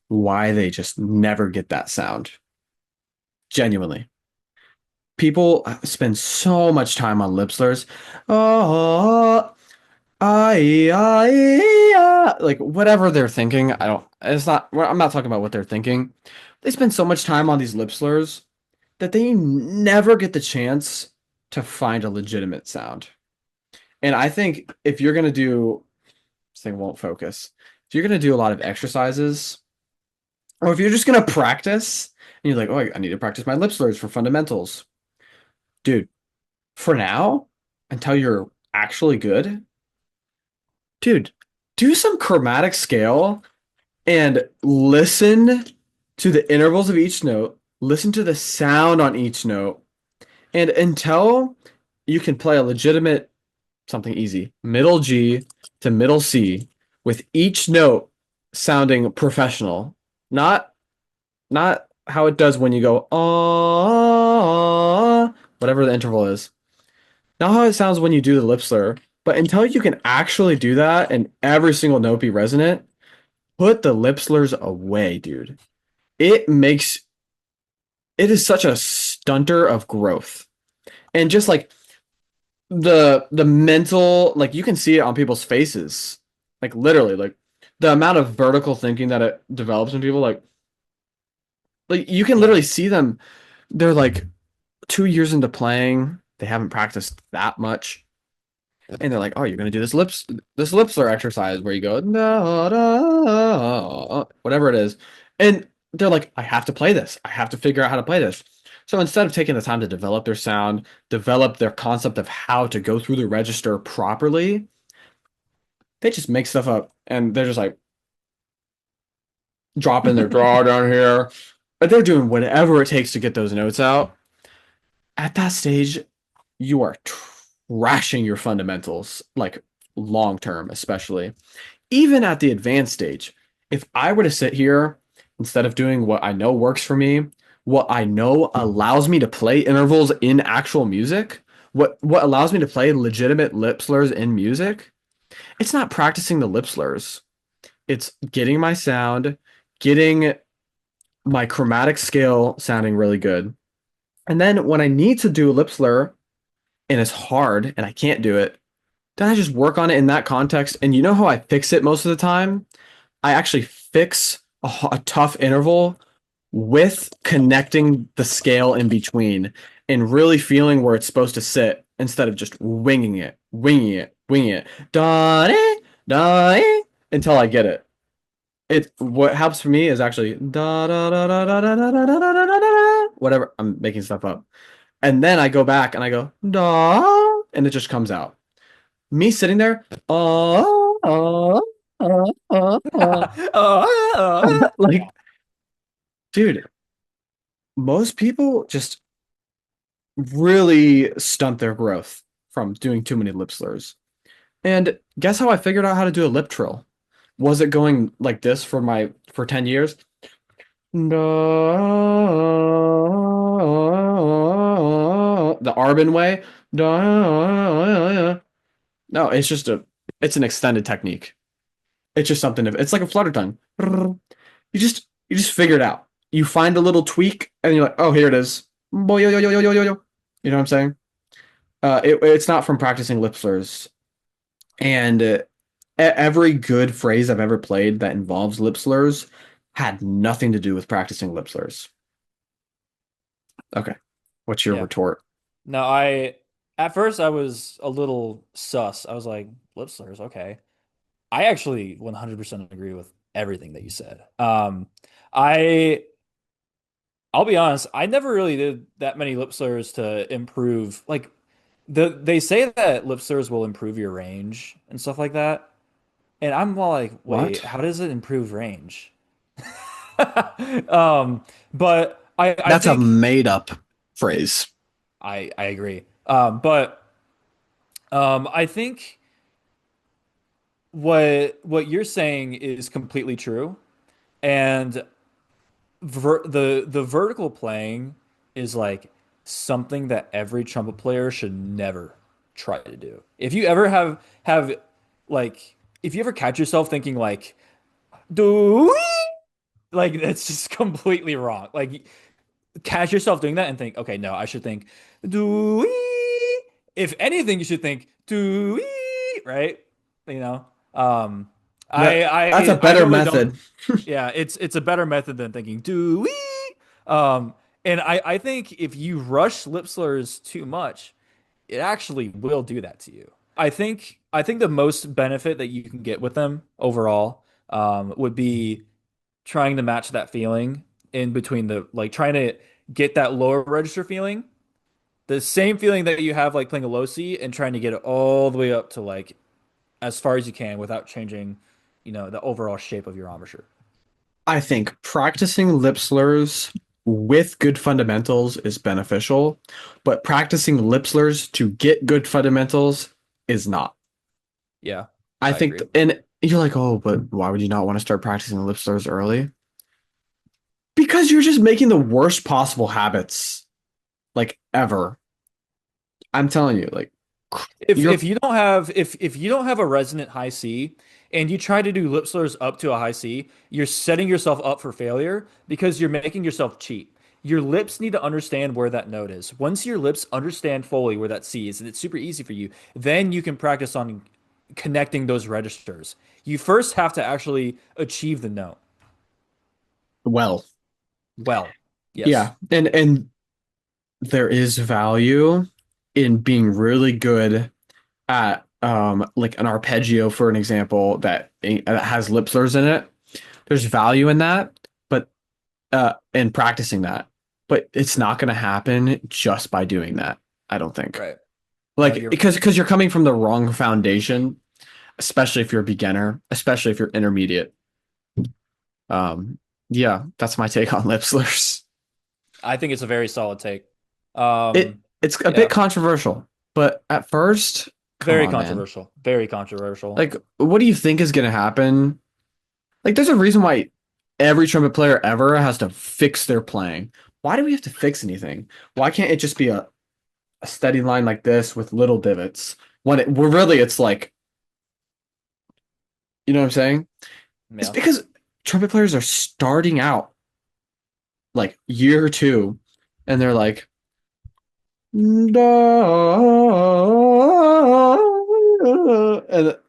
why they just never get that sound. Genuinely. People spend so much time on lip slurs. Oh, like whatever they're thinking. I don't, it's not, I'm not talking about what they're thinking. They spend so much time on these lip slurs that they never get the chance to find a legitimate sound. And I think if you're going to do, this thing won't focus. If you're going to do a lot of exercises, or if you're just going to practice, and you're like, oh, I need to practice my lip slurs for fundamentals. Dude, for now, until you're actually good, dude, do some chromatic scale and listen to the intervals of each note, listen to the sound on each note, and until you can play a legitimate something easy, middle G to middle C with each note sounding professional, not not how it does when you go whatever the interval is. Not how it sounds when you do the lip slur, but until you can actually do that and every single note be resonant, put the lip slurs away, dude. It makes it is such a stunter of growth. And just like the mental, like you can see it on people's faces. Like literally, like the amount of vertical thinking that it develops in people, like you can Yeah. literally see them. They're like 2 years into playing, they haven't practiced that much. And they're like, "Oh, you're gonna do this lip slur exercise where you go no, no, whatever it is," and they're like, "I have to play this. I have to figure out how to play this." So instead of taking the time to develop their sound, develop their concept of how to go through the register properly, they just make stuff up, and they're just like dropping their draw down here, but they're doing whatever it takes to get those notes out. At that stage, you are trashing your fundamentals, like long term, especially. Even at the advanced stage, if I were to sit here instead of doing what I know works for me, what I know allows me to play intervals in actual music, what allows me to play legitimate lip slurs in music, it's not practicing the lip slurs. It's getting my sound, getting my chromatic scale sounding really good. And then when I need to do a lip slur and it's hard and I can't do it, then I just work on it in that context. And you know how I fix it most of the time? I actually fix a tough interval with connecting the scale in between and really feeling where it's supposed to sit instead of just winging it, da da until I get it. It what helps for me is actually da da da da da da da da da da da da whatever. I'm making stuff up, and then I go back and I go da, and it just comes out. Me sitting there, like, dude, most people just really stunt their growth from doing too many lip slurs. And guess how I figured out how to do a lip trill? Was it going like this for 10 years? The Arbin way? No, it's an extended technique. It's just something it's like a flutter tongue. You just figure it out. You find a little tweak and you're like, oh, here it is. Boy, yo, yo, yo, yo, yo, yo, yo. You know what I'm saying? It's not from practicing lip slurs. And every good phrase I've ever played that involves lip slurs had nothing to do with practicing lip slurs. Okay. What's your Yeah. retort? No, I at first I was a little sus. I was like, lip slurs, okay. I actually 100% agree with everything that you said. I I'll be honest, I never really did that many lip slurs to improve. Like they say that lip slurs will improve your range and stuff like that. And I'm all like, wait, What? how does it improve range? Um, but I That's a think made up phrase. I agree. But I think what you're saying is completely true. And the vertical playing is like something that every trumpet player should never try to do. If you ever have like if you ever catch yourself thinking like do like that's just completely wrong. Like catch yourself doing that and think, okay, no, I should think do if anything, you should think do right? You know, um, That that's a I better normally don't. method. Yeah, it's a better method than thinking do we. And I think if you rush lip slurs too much, it actually will do that to you. I think the most benefit that you can get with them overall would be trying to match that feeling in between the like trying to get that lower register feeling, the same feeling that you have like playing a low C and trying to get it all the way up to like as far as you can without changing, the overall shape of your embouchure. I think practicing lip slurs with good fundamentals is beneficial, but practicing lip slurs to get good fundamentals is not. Yeah, I I think, agree. and you're like, oh, but why would you not want to start practicing lip slurs early? Because you're just making the worst possible habits, like ever. I'm telling you, like, If you're you don't have if you don't have a resonant high C and you try to do lip slurs up to a high C, you're setting yourself up for failure because you're making yourself cheat. Your lips need to understand where that note is. Once your lips understand fully where that C is, and it's super easy for you, then you can practice on connecting those registers. You first have to actually achieve the note. well, Well, yes. yeah, and there is value in being really good at like an arpeggio, for an example, that has lip slurs in it. There's value in that, but in practicing that, but it's not going to happen just by doing that. I don't think. Right. No, Like you're because you're coming from the wrong foundation, especially if you're a beginner, especially if you're intermediate. Um, yeah, that's my take on lip slurs. I think it's a very solid take. It's a bit Yeah. controversial, but at first, come Very on, man. controversial. Very controversial. Like, what do you think is going to happen? Like, there's a reason why every trumpet player ever has to fix their playing. Why do we have to fix anything? Why can't it just be a steady line like this with little divots? When really it's like, you know what I'm saying? It's Yeah. because trumpet players are starting out like year two, and they're like, and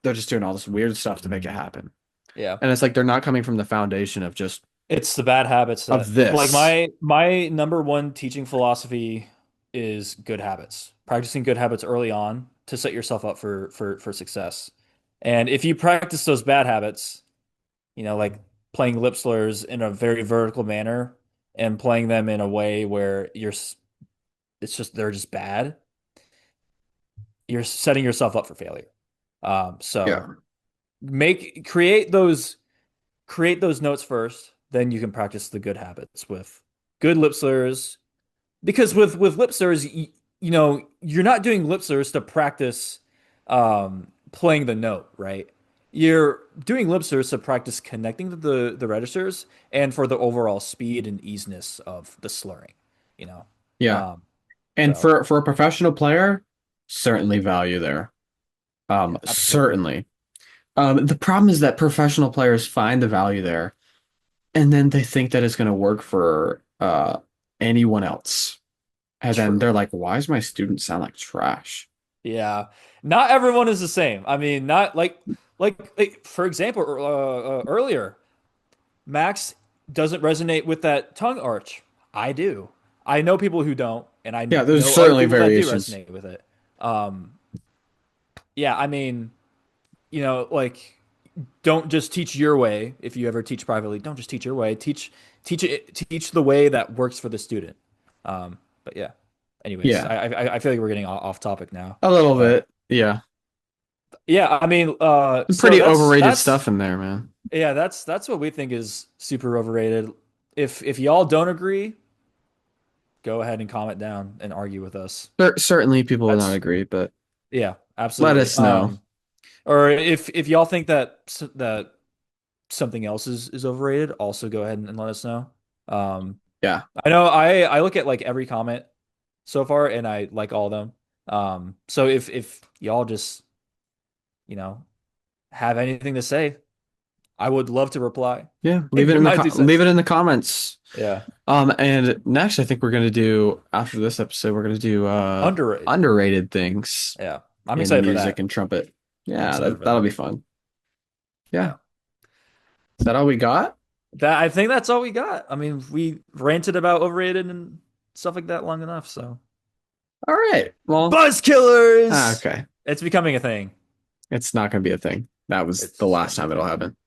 they're just doing all this weird stuff to make it happen. Yeah. And it's like they're not coming from the foundation of just It's the bad habits of that like this. my number one teaching philosophy is good habits. Practicing good habits early on to set yourself up for success. And if you practice those bad habits, like playing lip slurs in a very vertical manner and playing them in a way where it's just they're just bad, you're setting yourself up for failure. So Yeah. create those notes first, then you can practice the good habits with good lip slurs. Because with lip slurs, you're not doing lip slurs to practice playing the note, right? You're doing lip slurs to practice connecting to the registers and for the overall speed and easiness of the slurring, you know. Yeah. Um, And so for a professional player, certainly value there. yeah, absolutely. Certainly. The problem is that professional players find the value there, and then they think that it's going to work for anyone else. And then they're True. like, why does my student sound like trash? Yeah. Not everyone is the same. I mean, not like for example, earlier, Max doesn't resonate with that tongue arch. I do. I know people who don't, and I Yeah, there's know other certainly people that do variations. resonate with it. Um, yeah, I mean, like don't just teach your way. If you ever teach privately, don't just teach your way. Teach the way that works for the student. But yeah. Anyways, Yeah, I feel like we're getting off topic now. a little But bit. Yeah. yeah, I mean, so Pretty that's overrated that's stuff in there, man. yeah, that's what we think is super overrated. If y'all don't agree, go ahead and comment down and argue with us. Certainly people will not That's agree, but yeah, let absolutely. us know. Or if y'all think that something else is overrated, also go ahead and let us know. Um, Yeah. I know I look at like every comment so far and I like all of them. So if y'all just, you know, have anything to say, I would love to reply Yeah, and give my two leave cents. it in the comments. Yeah. And next I think we're gonna do after this episode, we're gonna do Underrated. underrated things Yeah. I'm in excited for music that. and trumpet. I'm Yeah, excited for that'll that. be fun. Yeah. Yeah. Is that all we got? That I think that's all we got. I mean, we ranted about overrated and stuff like that long enough, so. All right. Well, Buzzkillers! okay. It's becoming a thing. It's not gonna be a thing. That was the It's last becoming a time it'll thing. happen.